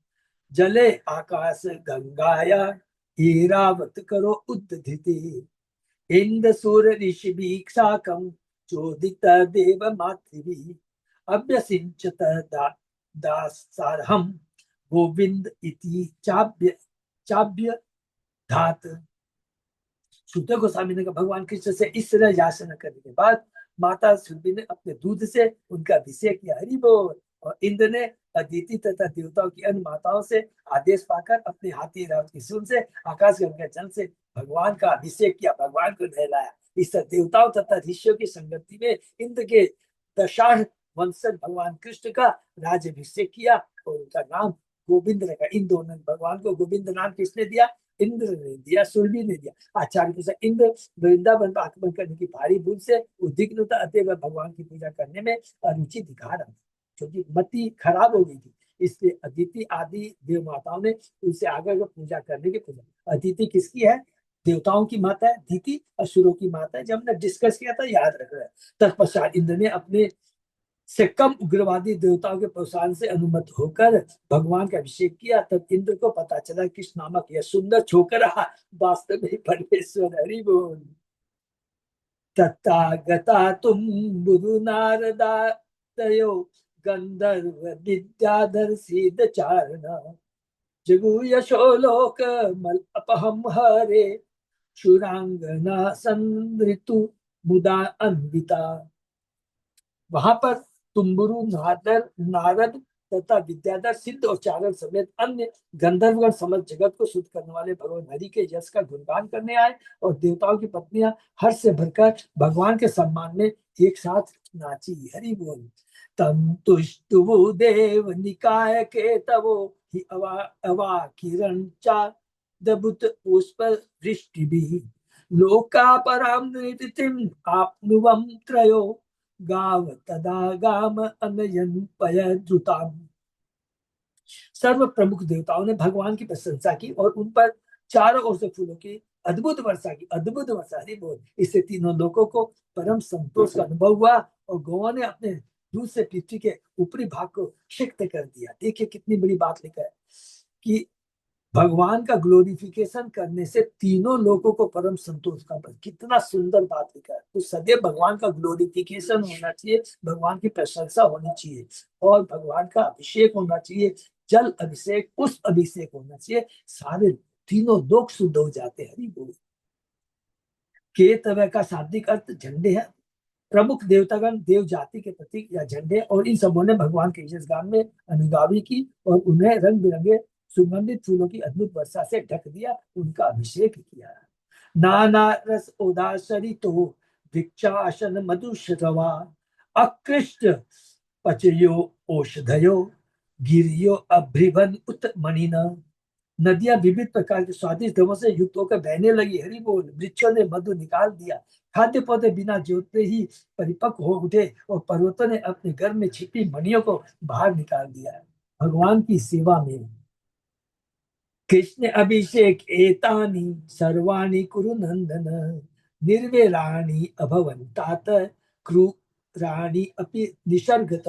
जले आकाश गंगाया ऐरावत करो उद्धृति इंद्र सूर ऋषि साकं चोदित देव मातृभि अभ्यसिंचत दासारहम गोविंद इति चाभ्य धात। सुत गोस्वामी ने कहा भगवान कृष्ण से इस तरह याचना करने के बाद माता सुरभि ने अपने दूध से उनका अभिषेक किया। हरि बोल। और इंद्र ने अदिति तथा देवताओं की अन्य माताओं से आदेश पाकर अपने हाथी रावत की सूंड से आकाश गंगा जल से भगवान का अभिषेक किया, भगवान को नहलाया। इस तरह देवताओं तथा ऋषियों की संगति में इंद्र के दशाह वंशज भगवान कृष्ण का राज्यभिषेक किया और उनका नाम गोविंद रखा। इन दोनों भगवान को गोविंद नाम किसने दिया? इंद्र ने दिया, सुरभि ने दिया। आचार्य इंद्र वृंदावन पर आक्रमण करने की भारी भूल से उद्विग्न था, अतः वह भगवान की पूजा करने में अरुचि दिखा रहा था, क्योंकि मति खराब हो गई थी। इसलिए अदिति आदि देव माताओं ने उनसे आगे पूजा करने की पूजा। अदिति किसकी है? देवताओं की माता है अदिति, असुरों की माता है। जब हमने डिस्कस किया था, याद रख रहा है। तत्पश्चात इंद्र ने अपने से कम उग्रवादी देवताओं के प्रोत्साहन से अनुमत होकर भगवान का अभिषेक किया। तब इंद्र को पता चला कृष्ण नामक यह सुंदर छोकरा वास्तव में परमेश्वर। हरि बोल। तथागता तुम बुरु नारदातयो गंधर्व विद्याधर सिद्ध चारण जगु यशो लोक मल अपहम हरे शुरांगना संदृतु मुदा अन्विता। वहां पर तुम्बुरु नारद तथा विद्याधर सिद्ध और चारण समेत अन्य गंधर्वगण समस्त जगत को शुद्ध करने वाले भगवान हरि के यश का गुणगान करने आए और देवताओं की पत्नियां हर्ष से भरकर भगवान के सम्मान में एक साथ नाची। हरि बोल। तम तुष्टुवु देव निकाय के तवो ही अवा अवा किरण चा दबुत पुष्प वृष्टि भी लोका पराम नितिम आपनुवम त्रयो गाव तदा गाम अनयन पय द्रुताम। सर्व प्रमुख देवताओं ने भगवान की प्रशंसा की और उन पर चारों ओर से फूलों की अद्भुत वर्षा की। अद्भुत वर्षा। हरि बोल। इससे तीनों लोगों को परम संतोष का अनुभव हुआ और गौओं ने अपने दूध से पृथ्वी के ऊपरी भाग को सिक्त कर दिया। देखिए कितनी बड़ी बात लिखा है कि भगवान का ग्लोरिफिकेशन करने से तीनों लोगों को परम संतोष का पद। कितना सुंदर बात लिखा है। तो सदैव भगवान का ग्लोरिफिकेशन होना चाहिए, भगवान की प्रशंसा होनी चाहिए और भगवान का अभिषेक होना चाहिए। जल अभिषेक, पुष्प अभिषेक होना चाहिए। सारे तीनों लोग शुद्ध हो जाते हैं। हरि बोल। के तवे का शाब्दिक अर्थ झंडे है। प्रमुख देवतागण देव जाति के प्रतीक या झंडे और इन सबों ने भगवान के यश गान में अनुगामी की और उन्हें रंग बिरंगे सुगंधित फूलों की अद्भुत वर्षा से ढक दिया, उनका अभिषेक किया। नाना रस उदासरी तो भिक्षासन मधुश्रवा अकृष्ट पचयो औषधयो गिरियो अभ्रिवन उत मणिना। नदियां विविध प्रकार के स्वादिष्ट द्रवों से युक्त होकर बहने लगी। हरि बोल। वृक्षों ने मधु निकाल दिया। खाद्य पौधे बिना जोते ही परिपक्व हो उठे और पर्वतों ने अपने गर्भ में छिपी मणियों को बाहर निकाल दिया। भगवान की सेवा में कृष्ण अभिषेक एतानि सर्वाणि कुरु नंदन निर्वेराणि अभवन्तात क्रूराणि अपि निसर्गत।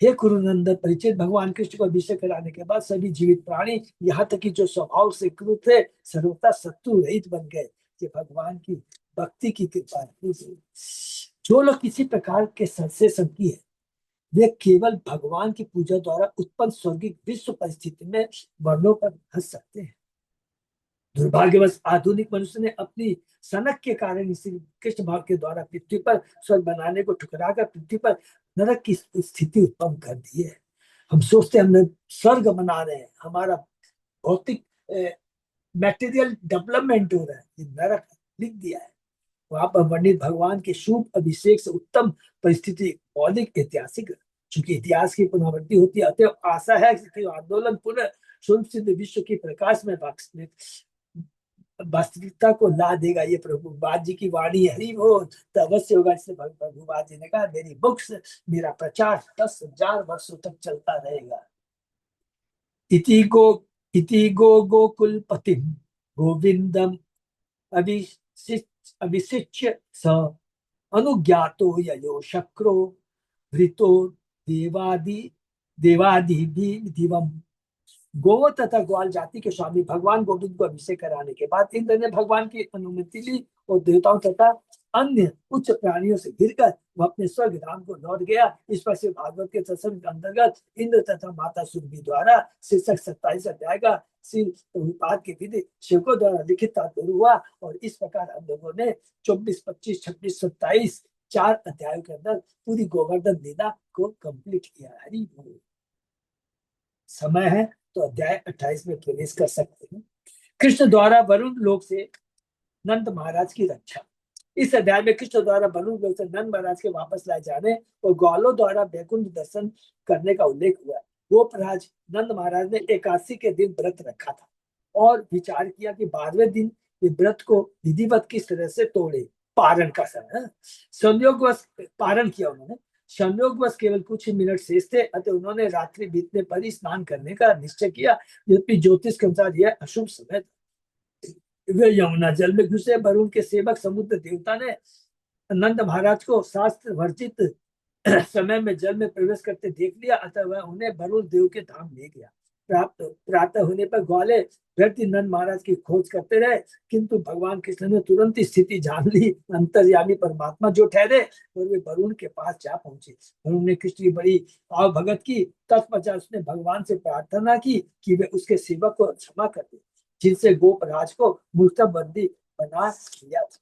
हे कुरुनंदन, परिचित भगवान कृष्ण को अभिषेक कराने के बाद सभी जीवित प्राणी यहाँ तक कि जो स्वभाव से क्रूर थे सर्वथा शत्रु रहित बन गए। ये भगवान की भक्ति की कृपा है। जो लोग किसी प्रकार के से संकी है वे केवल भगवान की पूजा द्वारा उत्पन्न स्वर्गीय विश्व परिस्थिति में वर्णों पर हंस सकते हैं। दुर्भाग्यवश आधुनिक मनुष्य ने अपनी सनक के कारण इसी कृष्ण भाव के द्वारा पृथ्वी पर स्वर्ग बनाने को ठुकराकर पृथ्वी पर नरक की स्थिति उत्पन्न कर दी है। हम सोचते हैं हमने स्वर्ग बना रहे हैं, हमारा भौतिक मटेरियल डेवलपमेंट हो रहा है, ये नरक लिख दिया है। वहां पर वर्णित भगवान के शुभ अभिषेक से उत्तम परिस्थिति मौलिक ऐतिहासिक, चूंकि इतिहास की पुनरावृत्ति होती है अतः आशा है कि आंदोलन पुनः शुभ सिद्ध विश्व की प्रकाश में वास्तविकता को ला देगा। ये प्रभुपाद जी की वाणी हरि बोल। तो अवश्य होगा। इससे प्रभुपाद जी ने कहा मेरी बुक्स, मेरा प्रचार 10,000 वर्षों तक चलता रहेगा। इति गो गोकुलपति गोविंदम अभिषिच्य स अनुज्ञातो ययो शक्रो वृतो देवादि दिवम। गो तथा ग्वाल जाति के स्वामी भगवान गोविंद को अभिषेक कराने के बाद इंद्र ने भगवान की अनुमति ली और देवताओं तथा अन्य उच्च प्राणियों से घिरकर वह अपने स्वर्ग धाम को लौट गया। इस पर से भागवत के सत्संग के अंतर्गत इंद्र तथा माता सुरभि द्वारा शीर्षक 27 अध्याय का श्री प्रभुपाद के विधि शिवकों द्वारा लिखित तात्पर्य हुआ। और इस प्रकार हम लोगों ने 24, 25, 26, 27 4 अध्यायों के अंदर पूरी गोवर्धन लीला को कंप्लीट किया। हरि बोल। समय है तो अध्याय 28 में प्रवेश कर सकते हैं। कृष्ण द्वारा वरुण लोक से नंद महाराज की रक्षा। इस अध्याय में कृष्ण द्वारा वरुण लोक से नंद महाराज के वापस लाए जाने और ग्वालों द्वारा वैकुंठ दर्शन करने का उल्लेख हुआ। गोपराज नंद महाराज ने एकादशी के दिन व्रत रखा था और विचार किया कि 12वें दिन ये व्रत को विधिवत किस तरह से तोड़े। पारण का समय संयोगवश पारण किया उन्होंने। संयोगवश केवल कुछ ही मिनट शेष थे अतः उन्होंने रात्रि बीतने पर ही स्नान करने का निश्चय किया। यद्यपि ज्योतिष के अनुसार यह अशुभ समय था। वे यमुना जल में घुसे। वरुण के सेवक समुद्र देवता ने नंद महाराज को शास्त्र वर्जित समय में जल में प्रवेश करते देख लिया, अतः वह उन्हें वरुण देव के धाम ले गया। प्राप्त प्रातः होने पर ग्वाले व्यक्ति नंद महाराज की खोज करते रहे, किंतु भगवान कृष्ण ने तुरंत ही स्थिति जान ली। अंतर्यामी परमात्मा जो ठहरे और वे वरुण के पास जा पहुंचे। वरुण ने कृष्ण की बड़ी आव भगत की। तत्पश्चात उसने भगवान से प्रार्थना की कि वे उसके सेवक को क्षमा कर दे, जिनसे गोप राज को मूर्ता बंदी बना लिया था।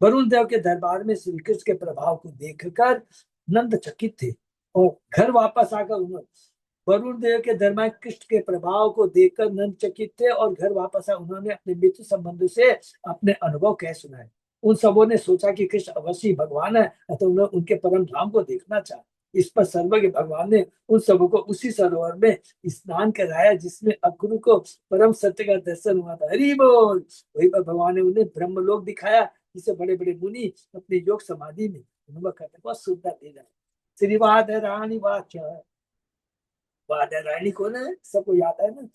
वरुण देव के दरबार में श्री कृष्ण के प्रभाव को देखकर नंद चकित थे और घर वापस आकर उन्होंने वरुण देव के दरबार कृष्ण के प्रभाव को देखकर नंद चकित थे और घर वापस आकर उन्होंने अपने मित्र संबंधों से अपने अनुभव कह सुनाए। उन सबों ने सोचा कि कृष्ण अवश्य भगवान है, अतः उन्होंने उनके परम धाम को देखना चाहा। इस पर सर्वज्ञ भगवान ने उन सबों को उसी सरोवर में स्नान कराया जिसमें अक्रू को परम सत्य का दर्शन हुआ था। हरि बोल। वही पर भगवान ने उन्हें ब्रह्मलोक दिखाया, जिसे बड़े बड़े मुनि अपनी योग समाधि में अनुभव करते। बहुत सुंदर दे रहा है। श्री रानी वाक्य। रानी कौन है, सबको याद है ना?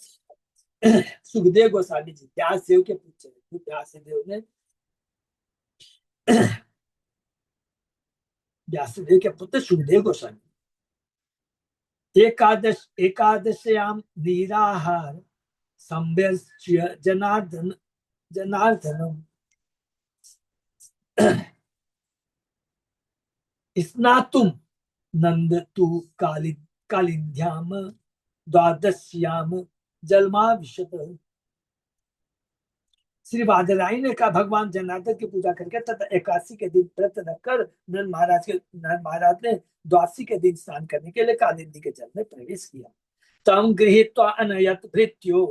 सुखदेव गोस्वामी जी, व्यास देव के पुत्र। व्यास देव ने व्यास देव के पुत्र सुखदेव गोस्वामी। एकादश्याम निराहार संव्यज्य जनार्दनम स्नातुम नंद तु कालिंध्याम द्वादश्याम जलमाविशत। श्री वादराई ने कहा, भगवान जनार्दन की पूजा करके तथा एकादशी के दिन व्रत रखकर नंद महाराज ने द्वादशी के दिन स्नान करने के लिए कालिंदी के जल में प्रवेश किया। तम गृहीत्वा अनयत भृत्यो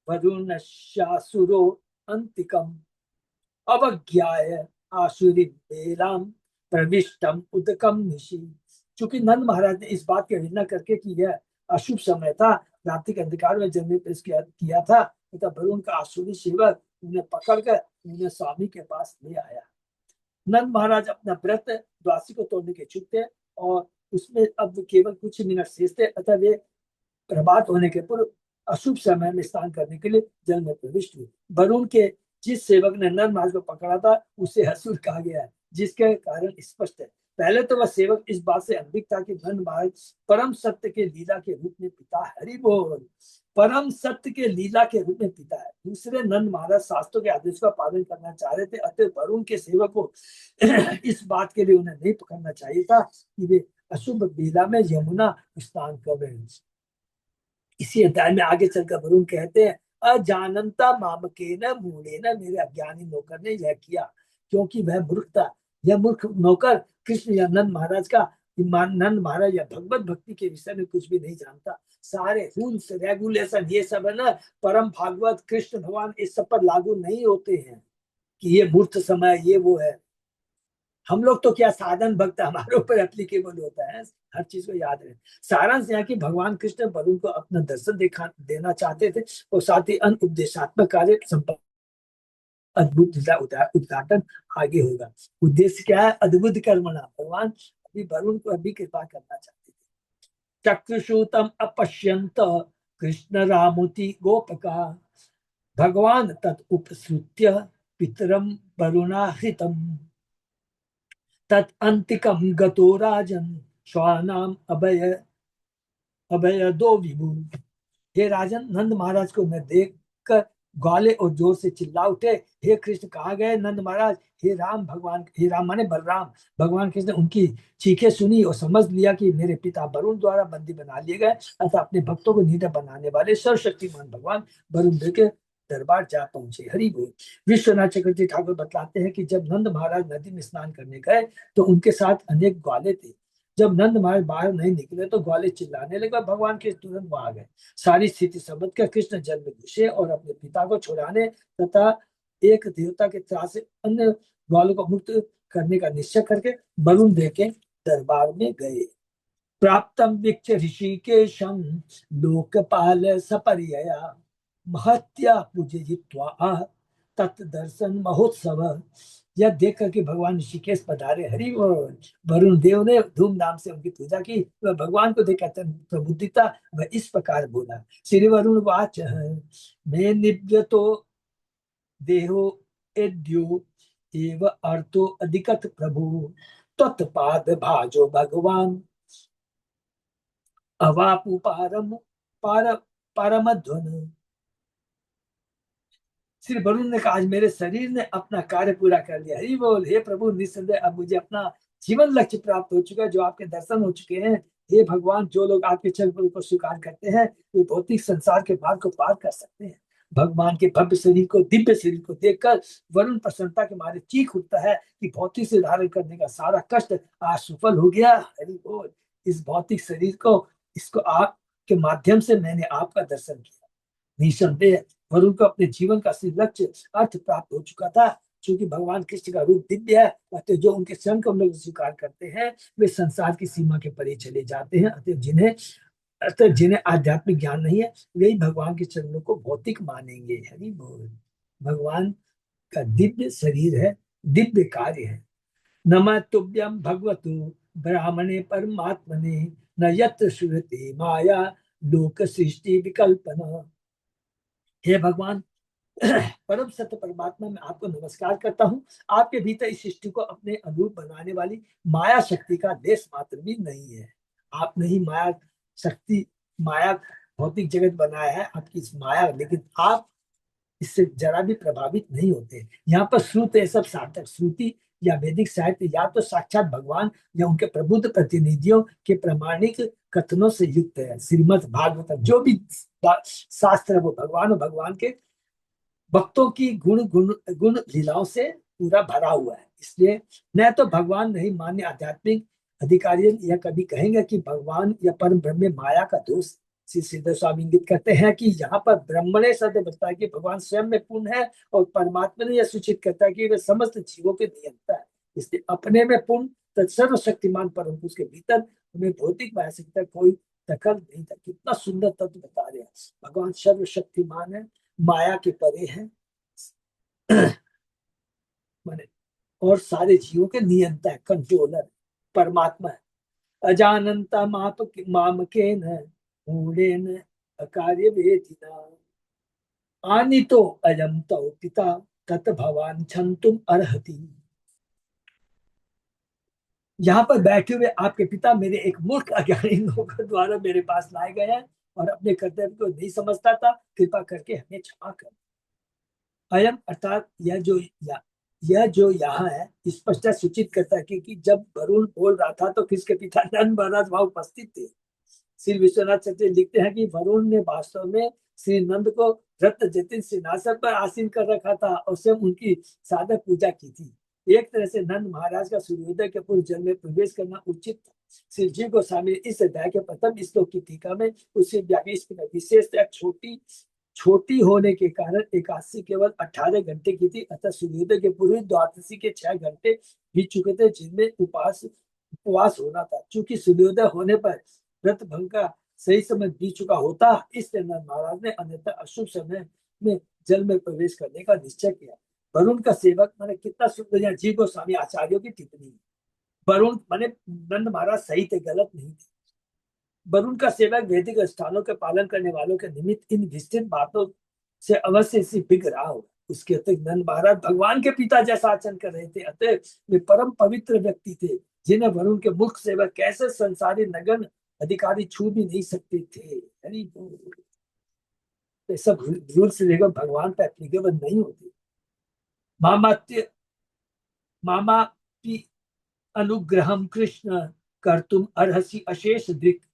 वरुणशासुरो अंतिकम अवज्ञाय आसुरी बेलाम प्रविष्टम उदकम निशि। चूंकि नंद महाराज ने इस बात की अवहेलना करके कि यह अशुभ समय था, रात्रि के अंधकार में जल में प्रवेश किया था, तथा वरुण का आसुरी सेवक उन्हें पकड़कर उन्हें स्वामी के पास ले आया। नंद महाराज अपना व्रत द्वादशी को तोड़ने के इच्छुक थे और उसमें अब केवल कुछ मिनट शेष थे, अतः वे प्रभात होने के पूर्व अशुभ समय में स्नान करने के लिए जल में प्रविष्ट हुए। वरुण के जिस सेवक ने नंद महाराज को पकड़ा था उसे असुर कहा गया है, जिसके कारण स्पष्ट है। पहले तो वह सेवक इस बात से अनभिज्ञ था कि नंद महाराज परम सत्य के लीला के रूप में पिता है। हरि बोल। परम सत्य के लीला के रूप में पिता है। दूसरे, नंद महाराज शास्त्रों के आदेश का पालन करना चाह रहे थे, अतः वरुण के सेवक को इस बात के लिए उन्हें नहीं पकड़ना चाहिए था कि वे अशुभ लीला में यमुना स्नान कर रहे हैं। इसी अध्याय में आगे चलकर वरुण कहते हैं, अजानंता मामके न मूढ़े न, मेरे अज्ञानी नौकर ने यह किया क्योंकि वह मूर्ख था। यह मूर्ख नौकर कृष्ण या नंद महाराज का नंद महाराज या भगवत भक्ति के विषय में कुछ भी नहीं जानता। सारे रूल्स रेगुलेशन ये सब है ना, परम भागवत कृष्ण भगवान इस सब पर लागू नहीं होते हैं कि ये मूर्ख समय ये वो है। हम लोग तो क्या साधन भक्त, हमारे ऊपर एप्लीकेबल होता है, हर चीज को याद रहे। सारांश यहाँ की भगवान कृष्ण वरुण को अपना दर्शन देना चाहते थे और साथ ही अन्य उपदेशात्मक कार्य संपन्न अद्भुत उद्घाटन आगे होगा। उद्देश्य क्या है? अद्भुत कर्मणा। भगवान अभी वरुण को अभी कृपा करना चाहते थे। चक्षुषूतम अपश्यंत कृष्ण रामुति गोपका भगवान तत् उपसृत्य पितरम वरुणाहृतम तत्अंतिकम गतो राजन स्वानाम अभय दो विभु। हे राजन, नंद महाराज को न देख कर ग्वाले और जोर से चिल्ला उठे, हे कृष्ण कहाँ गए नंद महाराज? हे राम, भगवान हे राम माने बलराम। भगवान कृष्ण उनकी चीखें सुनी और समझ लिया कि मेरे पिता वरुण द्वारा बंदी बना लिए गए, अतः अपने भक्तों को निडर बनाने वाले सर्वशक्तिमान भगवान वरुण देव के दरबार जा पहुंचे। हरि बोल। विश्वनाथ चक्रवर्ती ठाकुर बतलाते हैं कि जब नंद महाराज नदी में स्नान करने गए तो उनके साथ अनेक ग्वाले थे। जब नंद महाराज बाहर नहीं निकले तो ग्वाले चिल्लाने लगे, भगवान के तुरंत वहां आ गए। सारी स्थिति समझ कर कृष्ण जल में घुसे और अपने पिता को छुड़ाने तथा एक देवता के त्रास से अन्य ग्वालों को मुक्त करने का निश्चय करके वरुण देव के दरबार में गए। प्राप्तम वीक्ष्य ऋषिकेशम लोकपाल सपर्यया महत्या पूजयित्वा तत्दर्शन महोत्सव। यह देख करके भगवान ऋषिकेश पधारे। हरि बोल। वरुण देव ने धूमधाम से उनकी पूजा की। वह भगवान को देख प्रबुद्धिता वह इस प्रकार बोला, श्री वरुण वाच मैं निव्यतो देहो एद्यो एव अर्थो अधिकत प्रभु तत्पाद भाजो भगवान अवापु परम ध्वन। श्री वरुण ने कहा, आज मेरे शरीर ने अपना कार्य पूरा कर लिया। हरि बोल। हे प्रभु, निस्संदेह अब मुझे अपना जीवन लक्ष्य प्राप्त हो चुका है, जो आपके दर्शन हो चुके हैं। हे भगवान, जो लोग आपके चरण को स्वीकार करते हैं वे भौतिक संसार के मार्ग को पार कर सकते हैं। भगवान के भव्य शरीर को, दिव्य शरीर को देखकर वरुण प्रसन्नता के मारे चीख उठता है कि भौतिक से धारण करने का सारा कष्ट आज सफल हो गया। हरि बोल। इस भौतिक शरीर को, इसको आपके माध्यम से मैंने आपका दर्शन किया। निसंदेह वरुण को अपने जीवन का असली लक्ष्य अर्थ प्राप्त हो चुका था। क्योंकि भगवान कृष्ण का रूप दिव्य है, अतः जो उनके चरण कमलों को स्वीकार करते हैं वे संसार की सीमा के परे चले जाते हैं। अतः जिन्हें आध्यात्मिक ज्ञान नहीं है वही भगवान के चरणों को भौतिक मानेंगे। हरि बोल। भगवान का दिव्य शरीर है, दिव्य कार्य है। नमः तुभ्यं भगवतु ब्राह्मणे परमात्मने न यत्र श्रूयते माया लोक सृष्टि विकल्पना। हे भगवान, परम सत्य परमात्मा, मैं आपको नमस्कार करता हूँ। आपके भीतर इस सृष्टि को अपने अनुरूप बनाने वाली माया शक्ति का लेश मात्र भी नहीं है। आपने ही माया शक्ति, माया भौतिक जगत बनाया है, आपकी इस माया, लेकिन आप इससे जरा भी प्रभावित नहीं होते। यहाँ पर श्रुत ये सब सार्थक, श्रुति या वैदिक साहित्य या तो साक्षात भगवान या उनके प्रबुद्ध प्रतिनिधियों के प्रामाणिक कथनों से युक्त है। श्रीमद् भागवत जो भी शास्त्र है वो भगवान और भगवान के भक्तों की गुण गुण गुण लीलाओं से पूरा भरा हुआ है। इसलिए न तो भगवान नहीं मान्य आध्यात्मिक अधिकारी यह कभी कहेंगे कि भगवान या परम ब्रह्म में माया का दोष। श्री श्रीधर स्वामी इंगित करते हैं कि यहाँ पर ब्रह्मणे शब्द बताता है कि भगवान स्वयं में पूर्ण है, और परमात्मा ने यह सूचित करता है कि वे समस्त जीवों के नियंता है। इसलिए अपने में पूर्ण सर्वशक्तिमान परम पुरुष के भीतर हमें भौतिक माया से कोई दखल नहीं था। कितना सुंदर तत्व बता रहे हैं। भगवान सर्वशक्तिमान है, माया के परे है, माने और सारे जीवों के नियंता है, कंट्रोलर, परमात्मा है। अजानंता मामकेन मूढ़ेन अकार्य वेदिना आनितो अयम तौ पिता तत भवान छंतुम अर्हति। यहाँ पर बैठे हुए आपके पिता मेरे एक मूर्ख अज्ञानी लोगों द्वारा मेरे पास लाए गए हैं और अपने कर्तव्य को नहीं समझता था। कृपा करके हमें क्षमा कर। अयम अर्थात यह जो यहाँ है स्पष्ट सूचित करता है कि जब वरुण बोल रहा था तो किसके पिता नंद महाराज वहां उपस्थित थे। श्री विश्वनाथ चतुर्वेदी लिखते हैं कि वरुण ने वास्तव में श्री नंद को रत्न जतिन सिंहासन पर आसीन कर रखा था और स्वयं उनकी साधक पूजा की थी। एक तरह से नंद महाराज का सूर्योदय के पूर्व जल में प्रवेश करना उचित था। श्री जी गोस्वामी इस अध्याय के प्रथम श्लोक की टीका में उससे विशेष छोटी होने के कारण एकादशी केवल 18 घंटे की थी। अतः सूर्योदय के पूर्व द्वादशी के 6 घंटे बीत चुके थे जिनमें उपवास होना था। चूंकि सूर्योदय होने पर व्रत भंग का सही समय बीत चुका होता, इसलिए नंद महाराज ने अन्यथा अशुभ समय में जल में प्रवेश करने का निश्चय किया। वरुण का सेवक माने कितना सुंदर, यहाँ जी गोस्वामी आचार्यों की टिप्पणी। वरुण माने नंद महाराज सही थे, गलत नहीं थे। वरुण का सेवक वैदिक स्थानों के पालन करने वालों के निमित्त इन विस्तृत बातों से अवश्य इसी बिग रहा होगा। उसके अतिरिक्त नंद महाराज भगवान के पिता जैसा आचरण कर रहे थे, अतः वे परम पवित्र व्यक्ति थे जिन्हें वरुण के मुख्य सेवक कैसे संसारी नगन अधिकारी छू भी नहीं सकते थे। तो सब रूल्स रेगुलर भगवान पर एप्लीकेबल नहीं होते। मामा की अनुग्रहम कृष्ण कर्तुम अर्हसि अशेष दृक्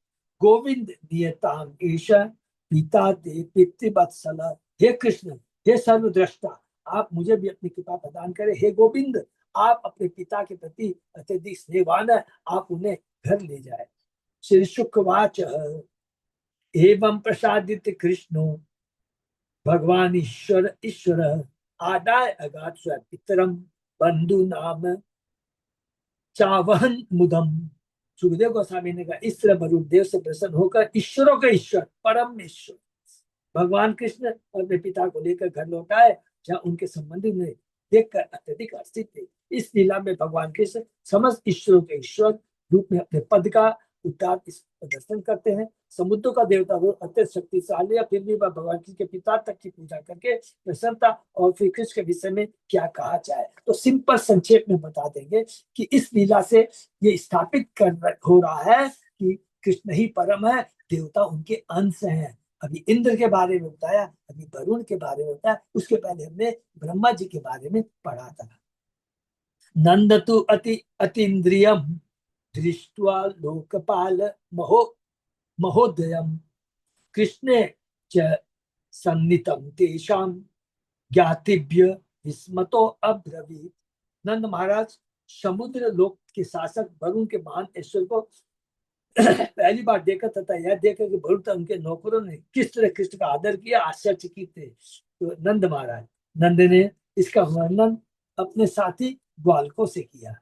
गोविंद नियताम एष पिता ते पितृवत्सल। हे कृष्ण, हे सर्वद्रष्टा, आप मुझे भी अपनी कृपा प्रदान करें। हे गोविंद, आप अपने पिता के प्रति अत्यधिक स्नेहवान है, आप उन्हें घर ले जाए। श्री शुकवाच एवं प्रसादित कृष्णो भगवान ईश्वर आदाय अगात पितरम बंधु नाम चावहन मुदम। सुखदेव गोस्वामी ने कहा, इस तरह वरुणदेव से प्रसन्न होकर ईश्वरों के ईश्वर परम ईश्वर भगवान कृष्ण और अपने पिता को लेकर घर लौटाए, जहाँ उनके संबंधी ने देखकर अत्यधिक हर्षित थे। इस लीला में भगवान कृष्ण समस्त ईश्वरों के ईश्वर रूप में अपने पद का उद्धार इस प्रदर्शन करते हैं। समुद्रों का देवता वो अत्यंत शक्तिशाली है, फिर भी वह भगवान कृष्ण के पिता तक की पूजा करके प्रसन्नता। और फिर कृष्ण के विषय में क्या कहा जाए, तो सिंपल संक्षेप में बता देंगे कि इस लीला से ये स्थापित कर हो रहा है कि कृष्ण ही परम है, देवता उनके अंश हैं। अभी इंद्र के बारे में बताया, अभी वरुण के बारे में बताया, उसके पहले हमने ब्रह्मा जी के बारे में पढ़ा था। नंद तु अतीन्द्रियम दृष्ट्वा लोकपाल महो महोदयम कृष्णे च सन्नितम तेषाम ज्ञातिभ्य विस्मतो अब्रवीत। नंद महाराज समुद्र लोक के शासक वरुण के महान ऐश्वर्य को पहली बार देखा तथा यह देखा कि वरुण उनके नौकरों ने किस तरह कृष्ण का आदर किया, आश्चर्यचकित थे। तो नंद महाराज, नंद ने इसका वर्णन अपने साथी ग्वालकों से किया।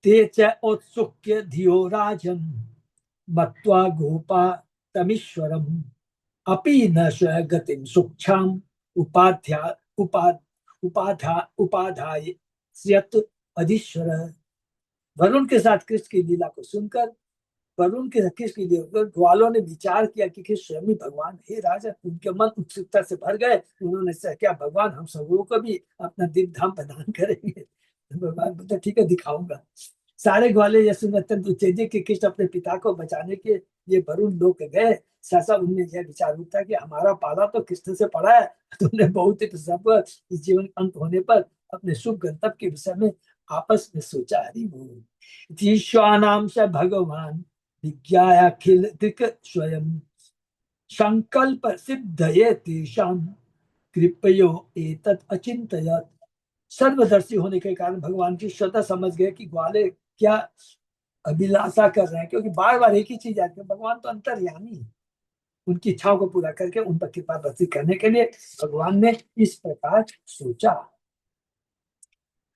ते च औत्सुक्य धियो राजन मत्वा गोपा तमीश्वरम अपि न गतिम सूक्षाम उपाध्या उपा उपाधाय स्यत अधीश्वर। वरुण के साथ कृष्ण की लीला को सुनकर वरुण के कृष्ण की लीला ग्वालों ने विचार किया कि कृष्ण स्वयं ही भगवान हे राजा। उनके मन उत्सुकता से भर गए। उन्होंने कहा क्या भगवान हम सबों को भी अपना दिव्य धाम प्रदान करेंगे। भगवान बोलते ठीक है दिखाऊंगा। सारे ग्वाले यह सुन अत्यंत उत्तेजित कि कृष्ण अपने पिता को बचाने के लिए वरुण लोक गए। सहसा उनमें यह विचार उठा कि हमारा पाला तो कृष्ण से पड़ा है। तुमने बहुत ही प्रसन्न इस जीवन अंत होने पर अपने शुभ गंतव्य के विषय में आपस में सोचा। हरि बोल। ईश्वानाम स भगवान विज्ञायाखिल दिक् स्वयं संकल्प सिद्धये तेषां कृपयो एतत् अचिंतयत्। सर्वदर्शी होने के कारण भगवान की स्वतः समझ गए कि ग्वाले क्या अभिलाषा कर रहे हैं, क्योंकि बार बार एक ही चीज आती है। भगवान तो अंतर्यामी है, उनकी इच्छाओं को पूरा करके उन पर कृपा बरसी करने के लिए भगवान ने इस प्रकार सोचा।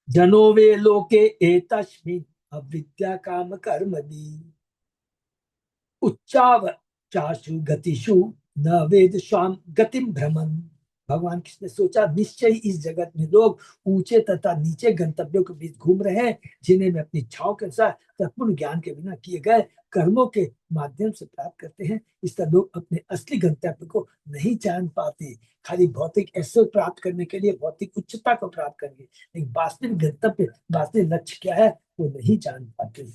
जनो वे लोके एतस्मिन् अविद्या काम कर्मणि उच्चाव चाशु गतिषु न वेद स्वाम गतिम भ्रमन। भगवान कृष्ण ने सोचा निश्चय इस जगत में लोग ऊंचे तथा नीचे गंतव्यों के बीच घूम रहे हैं, जिन्हें मैं अपनी इच्छाओं के अनुसार तत्पूर्ण ज्ञान के बिना किए गए कर्मों के माध्यम से प्राप्त करते हैं। इस तरह लोग अपने असली गंतव्य को नहीं जान पाते। खाली भौतिक ऐश्वर्य प्राप्त करने के लिए भौतिक उच्चता को प्राप्त करेंगे, लेकिन वास्तविक गंतव्य वास्तविक लक्ष्य क्या है वो नहीं जान पाते।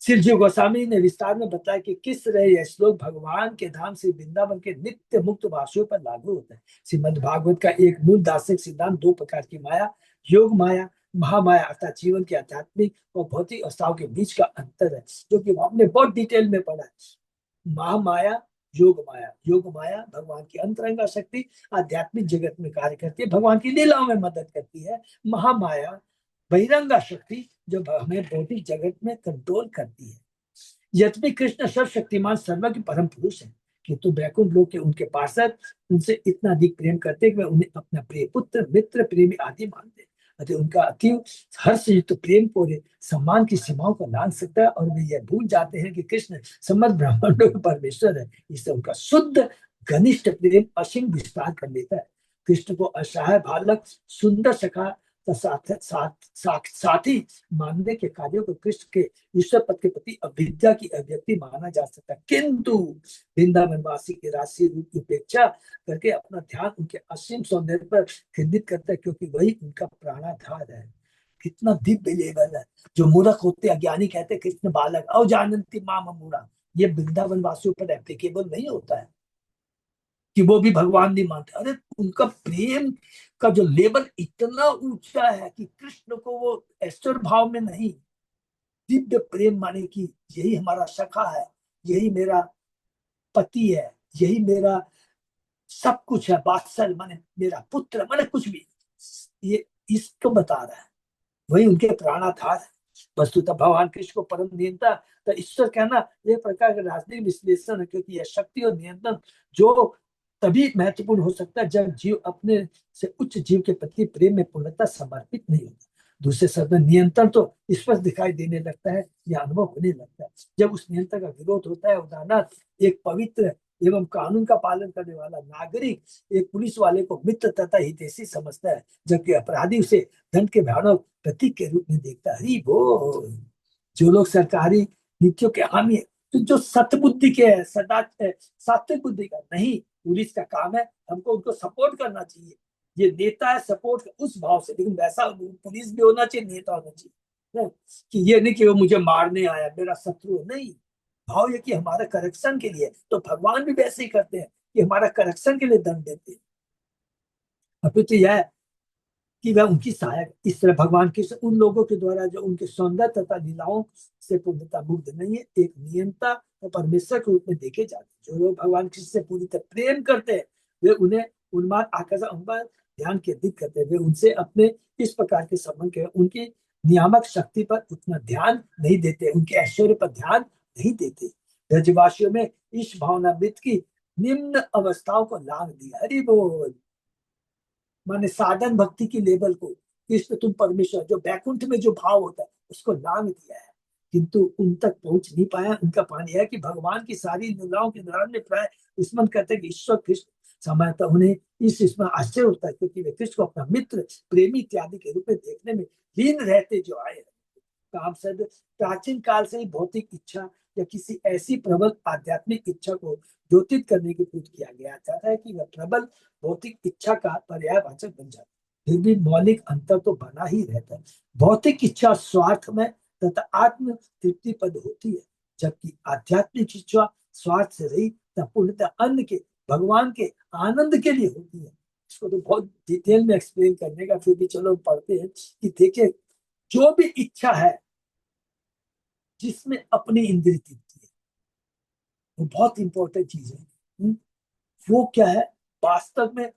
श्री जीव गोस्वामी ने विस्तार में बताया कि किस तरह यह श्लोक भगवान के धाम से वृंदावन के नित्य मुक्त वासियों पर लागू होता है। श्रीमद् भागवत का एक मूल दार्शनिक सिद्धांत दो प्रकार की माया, योग माया, महामाया अर्थात जीवन के आध्यात्मिक और भौतिक अवस्थाओं के बीच का अंतर है, जो कि हमने बहुत डिटेल में पढ़ा है। महामाया, योग माया। योग माया भगवान की अंतरंगा शक्ति आध्यात्मिक जगत में कार्य करती है, भगवान की लीलाओं में मदद करती है। महामाया बहिरंगा शक्ति जो हमें भौतिक जगत में कंट्रोल करती है। यद्यपि कृष्ण सर्वशक्तिमान सर्वज्ञ परम पुरुष है, किंतु वैकुंठ लोक के उनके पार्षद उनसे इतना अधिक प्रेम करते हैं कि वे उन्हें अपना प्रिय पुत्र, मित्र, प्रेमी आदि मानते हैं। अतः उनका अति हर्षयुक्त प्रेम पूरे सम्मान की सीमाओं को लांघ सकता है, और वे यह भूल जाते हैं कि कृष्ण समस्त ब्रह्मांडों का परमेश्वर है। इससे उनका शुद्ध घनिष्ठ प्रेम असीम विस्तार कर लेता है। कृष्ण को असहाय बालक, सुंदर सखा साथ ही मानने के कार्यों को कृष्ण के ईश्वर पद के प्रति अविद्या की अभिव्यक्ति माना जा सकता है, किंतु वृंदावन वासी के राशि रूप की उपेक्षा करके अपना ध्यान उनके असीम सौंदर्य पर केंद्रित करता है, क्योंकि वही उनका प्राणाधार है। कितना दिव्य लेवल है। जो मूर्ख होते अज्ञानी कहते कृष्ण बालक और जानती माम मूढ़ा, ये वृंदावन वासियों पर एप्लीकेबल नहीं होता है कि वो भी भगवान नहीं मानते। अरे उनका प्रेम का जो लेवल इतना ऊंचा है कि कृष्ण को वो ऐश्वर्य भाव में नहीं, दिव्य प्रेम माने कि यही हमारा सखा है, यही मेरा पति है, यही मेरा सब कुछ है। वात्सल माने मेरा पुत्र, माने कुछ भी, ये इसको बता रहा है। वही उनके प्राणाधार है। वस्तुतः भगवान कृष्ण को परम नियंता तो ईश्वर कहना यह प्रकार का राजनीतिक विश्लेषण है, क्योंकि यह शक्ति और नियंत्रण जो तभी महत्वपूर्ण हो सकता है जब जीव अपने से उच्च जीव के प्रति प्रेम में पूर्णतः समर्पित नहीं होता। दूसरे शब्द में नियंत्रण तो स्पष्ट दिखाई देने लगता है या अनुभव होने लगता है जब उस नियंत्रण का विरोध होता है। उदाहरणार्थ, एक पवित्र एवं कानून का पालन करने वाला नागरिक एक पुलिस वाले को मित्र तथा हितैषी समझता है, जबकि अपराधी उसे दंड के भयानक प्रतीक के रूप में देखता है। हरि बोल। जो लोग सरकारी नीतियों के हामी है, तो जो सतबुद्धि के है, सदा सात्विक बुद्धि का नहीं, पुलिस का काम है हमको उनको सपोर्ट करना चाहिए। ये नेता है सपोर्ट उस भाव से, लेकिन वैसा पुलिस भी होना चाहिए, नेता होना चाहिए नहीं, कि ये नहीं कि वो मुझे मारने आया मेरा शत्रु है, नहीं। भाव ये कि हमारा करेक्शन के लिए, तो भगवान भी वैसे ही करते हैं कि हमारा करेक्शन के लिए दंड देते हैं। अभी तो यह है कि वह उनकी सहायक, इस तरह भगवान कृष्ण उन लोगों के द्वारा जो उनके सौंदर्य तथा लीलाओं से पूर्णतः मुग्ध नहीं है, एक नियंता और परमेश्वर के रूप में देखे जाते हैं। जो लोग भगवान कृष्ण से पूरी तरह प्रेम करते हैं, वे उन्हें उन्माद आकर्षण उन पर ध्यान केंद्रित करते हैं, वे उनसे अपने इस प्रकार के संबंध के उनकी नियामक शक्ति पर उतना ध्यान नहीं देते, उनके ऐश्वर्य पर ध्यान नहीं देते। ब्रजवासियों में इस भावनामृत की निम्न अवस्थाओं को लांग दिया। हरि बोल। माने साधन भक्ति की लेवल को, कृष्ण तुम परमेश्वर, जो बैकुंठ में जो भाव होता है उसको लांग दिया है, किंतु उन तक पहुंच नहीं पाया। उनका पानी है कि भगवान की सारी लीलाओं के दौरान में प्राय स्मरण करते हैं कि ईश्वर कृष्ण समानता। उन्हें इस इसमें आश्चर्य होता है, क्योंकि वे कृष्ण को अपना मित्र, प्रेमी इत्यादि के रूप में देखने में लीन रहते जो आए हैं। काम शब्द प्राचीन काल से ही भौतिक इच्छा या किसी ऐसी प्रबल आध्यात्मिक इच्छा को द्योतित करने की प्रयोग किया गया चाहता है कि वह प्रबल भौतिक इच्छा का पर्यायवाचक बन जाए। फिर भी मौलिक अंतर तो बना ही रहता है। भौतिक इच्छा स्वार्थ में तथा आत्म तृप्ति पद होती है, जबकि आध्यात्मिक इच्छा स्वार्थ से रही तथा पूर्णतः अन्य के, भगवान के आनंद के लिए होती है। इसको तो बहुत डिटेल में एक्सप्लेन करने का, फिर भी चलो पढ़ते हैं कि देखिए, जो भी इच्छा है जिसमें अपनी इंद्रिय तृप्ति है, वो बहुत इंपॉर्टेंट चीज है। वो क्या है, वास्तव में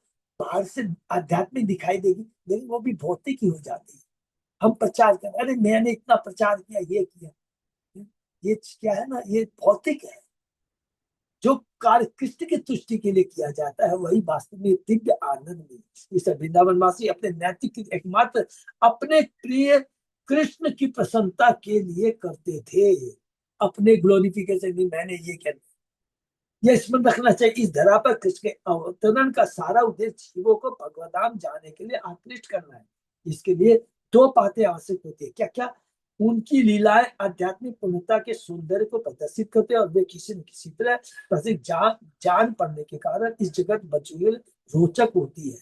बाहर से आध्यात्मिक दिखाई देगी, लेकिन वो भी भौतिक ही हो जाती है। हम प्रचार कर, अरे मैंने इतना प्रचार किया, ये किया, ये क्या है ना, ये भौतिक है। जो कार्य कृष्ण की तुष्टि के लिए किया जाता है वही वास्तव में दिव्य आनंद में। इस वृंदावनवासी अपने नैतिक एकमात्र अपने प्रिय कृष्ण की प्रसन्नता के लिए करते थे, अपने ग्लोरिफिकेशन में। मैंने ये क्या, यह स्मरण रखना चाहिए, इस धरा पर कृष्ण के अवतरण का सारा उद्देश्य जीवों को भगवदाम जाने के लिए आकृष्ट करना है। इसके लिए दो बातें आवश्यक होती है। क्या क्या, उनकी लीलाएं आध्यात्मिक पूर्णता के सौंदर्य को प्रदर्शित करते हैं, और वे किसी न किसी तरह प्रसिद्ध जान पड़ने के कारण इस जगत बचुएल रोचक होती है।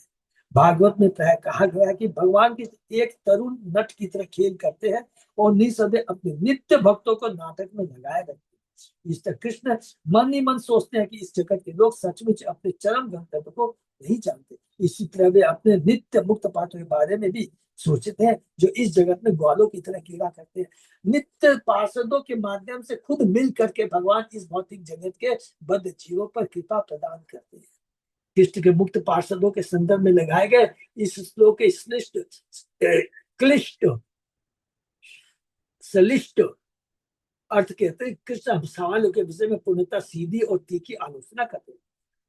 भागवत में प्राय कहा गया है कि भगवान की एक तरुण नट की तरह खेल करते हैं और निसंदेह अपने नित्य भक्तों को नाटक में लगाए रखते हैं। इस तरह कृष्ण मन ही मन सोचते हैं कि इस जगत के लोग सचमुच अपने चरम गंतव्य को नहीं जानते। इसी तरह वे अपने नित्य मुक्त पाठों के बारे में भी सोचते हैं, जो इस जगत में ग्वालों की तरह कीड़ा करते हैं। नित्य पार्षदों के माध्यम से खुद मिल करके भगवान इस भौतिक जगत के बद्ध जीवों पर कृपा प्रदान करते हैं। कृष्ण के मुक्त पार्षदों के संदर्भ में लगाए गए इस श्लोक के श्लिष्ट, क्लिष्ट, सलिष्ट अर्थ कहते हैं, कृष्ण सवालों के विषय में पूर्णतः सीधी और तीखी आलोचना करते हैं।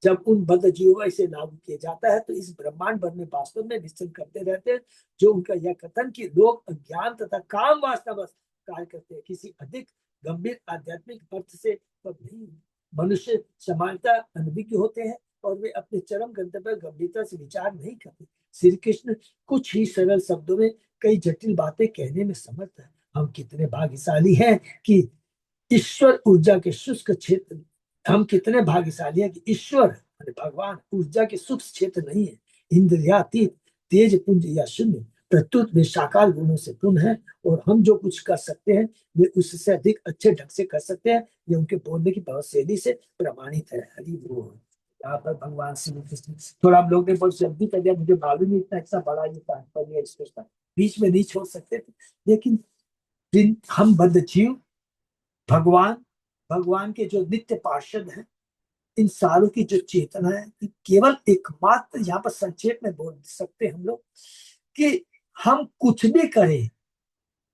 जब उन बद्ध जीवों का इसे लागू किया जाता है तो इस ब्रह्मांड भर में वास्तव में विचरण करते रहते हैं। जो उनका यह कथन कि लोग अज्ञान तथा काम वासना बस कार्य करते हैं, किसी अधिक गंभीर आध्यात्मिक अर्थ से पर नहीं। मनुष्य समानता अनभिज्ञ होते हैं और वे अपने चरम गंतव्य गंभीरता से विचार नहीं करते। श्री कृष्ण कुछ ही सरल शब्दों में कई जटिल बातें कहने में समर्थ है। हम कितने भाग्यशाली हैं कि ईश्वर ऊर्जा के शुष्क क्षेत्र, हम कितने भाग्यशाली हैं कि ईश्वर भगवान ऊर्जा के सूक्ष्म क्षेत्र नहीं है, इंद्रियातीत, तेज पुंज या शून्य, प्रत्युत वे साकार गुणों से पूर्ण है, और हम जो कुछ कर सकते हैं वे उससे अधिक अच्छे ढंग से कर सकते हैं। ये उनके बोलने की शैली से प्रमाणित है। हरि बोल। यहाँ पर भगवान श्री कृष्ण, थोड़ा हम लोग ने बहुत जल्दी कर दिया, मुझे मालूम नहीं इतना इतना बड़ा ये तात्पर्य स्पष्ट बीच में नहीं छोड़ सकते थे, लेकिन हम बद्ध जीव भगवान, भगवान के जो नित्य पार्षद हैं, इन सारों की जो चेतना है, केवल एकमात्र यहाँ पर संक्षेप में बोल सकते हैं हम लोग कि हम कुछ भी करें,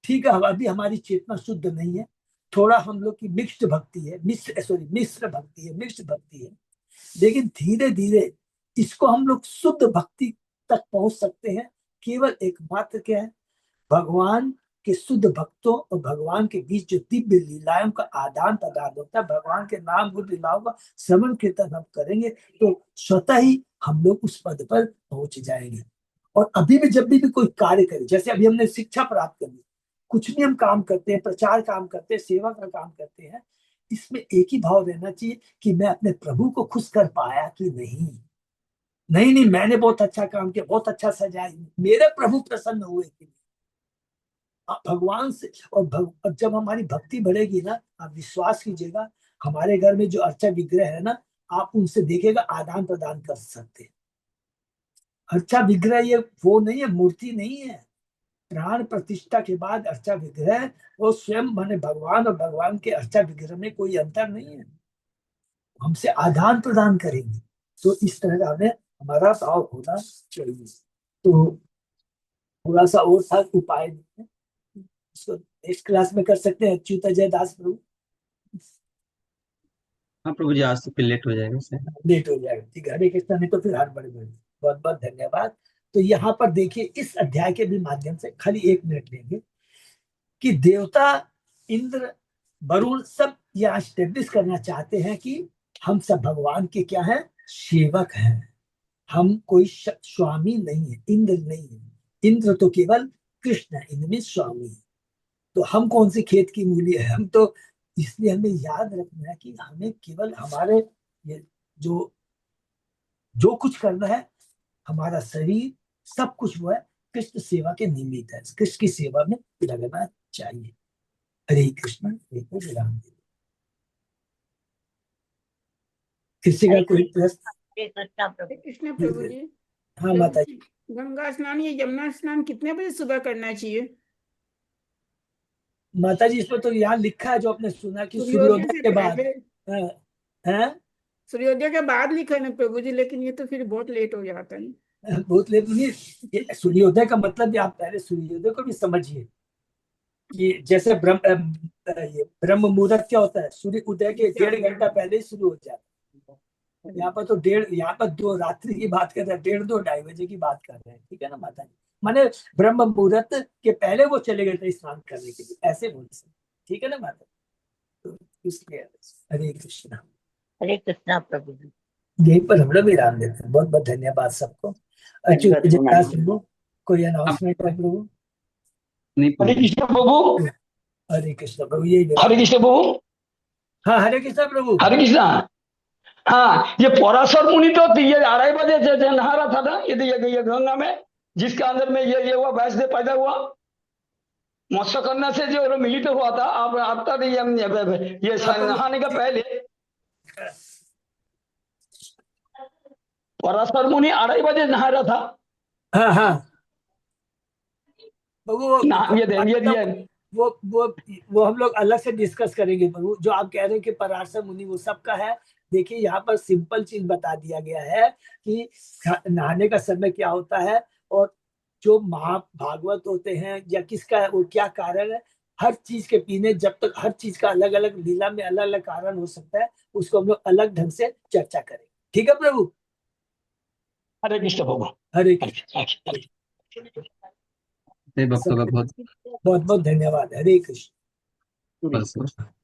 ठीक है, अभी हमारी चेतना शुद्ध नहीं है, थोड़ा हम लोग की मिक्स्ड भक्ति है, मिश्र भक्ति है, मिक्स्ड भक्ति है, लेकिन धीरे धीरे इसको हम लोग शुद्ध भक्ति तक पहुंच सकते हैं। केवल एकमात्र क्या है, भगवान के शुद्ध भक्तों और भगवान के बीच जो दिव्य लीलाओं का आदान प्रदान होता है, भगवान के नाम गुण लीलाओं का श्रवण कीर्तन हम करेंगे तो स्वतः ही हम लोग उस पद पर पहुंच जाएंगे। और अभी भी जब भी कोई कार्य करें, जैसे अभी हमने शिक्षा प्राप्त कर ली, कुछ भी हम काम करते हैं, प्रचार काम करते हैं, सेवा का काम करते हैं, इसमें एक ही भाव रहना चाहिए कि मैं अपने प्रभु को खुश कर पाया कि नहीं। नहीं नहीं, मैंने बहुत अच्छा काम किया, बहुत अच्छा सजाया, मेरे प्रभु प्रसन्न हुए कि नहीं। आप भगवान से और जब हमारी भक्ति बढ़ेगी ना, आप विश्वास कीजिएगा, हमारे घर में जो अर्चा विग्रह है ना, आप उनसे देखेगा आदान प्रदान कर सकते हैं। अर्चा विग्रह ये वो नहीं है, मूर्ति नहीं है। प्राण प्रतिष्ठा के बाद अर्चा विग्रह वो स्वयं माने भगवान, और भगवान के अर्चा विग्रह में कोई अंतर नहीं है। हमसे आदान प्रदान करेंगे, तो इस तरह का हमें हमारा भाव होना चाहिए। तो थोड़ा सा और था उपाय, इसको नेक्स्ट क्लास में कर सकते हैं। अच्युत अजय दास प्रभु, हाँ प्रभु जी, आज तो फिर लेट हो जाएगा सर। लेट हो जाएगा, ठीक है। हरे कृष्णा, नहीं तो फिर हर बड़े बड़े। बहुत बहुत धन्यवाद। तो यहाँ पर देखिए, इस अध्याय के भी माध्यम से खाली 1 मिनट लेंगे कि देवता, इंद्र, वरुण सब यह स्टेब्लिश करना चाहते हैं कि हम सब भगवान के क्या है, सेवक हैं। हम कोई स्वामी नहीं है, इंद्र नहीं है। इंद्र तो केवल कृष्ण है, इंद्र में स्वामी है। तो हम कौन सी खेत की मूली है, हम तो, इसलिए हमें याद रखना है कि हमें केवल हमारे ये जो जो कुछ करना है, हमारा शरीर सब कुछ वो है कृष्ण सेवा के निमित्त है, कृष्ण की सेवा में लगना चाहिए। हरे कृष्ण, हरे कृष्ण, राम देव। किसी का कोई प्रश्न? हरे कृष्णा प्रभु। हरे कृष्ण प्रभु जी। हाँ माता जी। गंगा स्नान या यमुना स्नान कितने बजे सुबह करना चाहिए? माता जी, इसमें तो यहाँ लिखा है जो आपने सुना कि सूर्योदय सूर्योदय से के बाद। पहले। हैं? सूर्योदय के बाद लिखा है ना प्रभु जी, लेकिन ये तो फिर बहुत लेट हो जाता है। बहुत लेट नहीं, ये सूर्योदय का मतलब भी आप पहले सूर्योदय को भी समझिए कि जैसे ये ब्रह्म मुहूर्त क्या होता है, सूर्य उदय के 1.5 घंटा पहले ही शुरू हो जाता है। यहाँ पर तो यहाँ पर 2 रात्रि की बात कर रहे हैं, 1:30 2 2:30 बजे की बात कर रहे हैं, ठीक है ना माता जी। माने ब्रह्म मुहूर्त के पहले वो चले गए थे स्नान करने के लिए, ऐसे बोल सकते, ठीक है ना माता जी। तो इसलिए हरे कृष्णा। हरे कृष्णा प्रभु जी। यहीं पर हम लोग विराम देते हैं। बहुत बहुत धन्यवाद सबको। अच्युत दास प्रभु, कोई अनाउंसमेंट है प्रभु? नहीं हरे प्रभु। कृष्ण प्रभु। हरे कृष्ण प्रभु, यही हरे विराम। कृष्ण प्रभु। हाँ हरे कृष्ण प्रभु। हरे कृष्णा। हाँ, ये पराशर मुनि तो ये 2:30 बजे से नहा रहा था ना, ये गंगा में, जिसके अंदर में ये हुआ वैष्णव पैदा हुआ। मत्स्य करने से जो मिलित हुआ था, आप आपका ये नहाने का पहले पराशर मुनि 2:30 बजे नहा रहा था। हाँ हाँ प्रभु, वो हम लोग अलग से डिस्कस करेंगे प्रभु। जो आप कह रहे हैं कि पराशर मुनि वो सबका है, देखिए यहाँ पर सिंपल चीज बता दिया गया है कि नहाने का समय क्या होता है, और जो महाभागवत होते हैं या किसका है वो क्या कारण है, हर चीज के पीने, जब तक हर चीज का अलग अलग लीला में अलग अलग कारण हो सकता है, उसको हम लोग अलग ढंग से चर्चा करेंगे, ठीक है प्रभु। हरे कृष्ण प्रभु। हरे कृष्ण। भक्तों का बहुत बहुत बहुत धन्यवाद। हरे कृष्ण। बहुत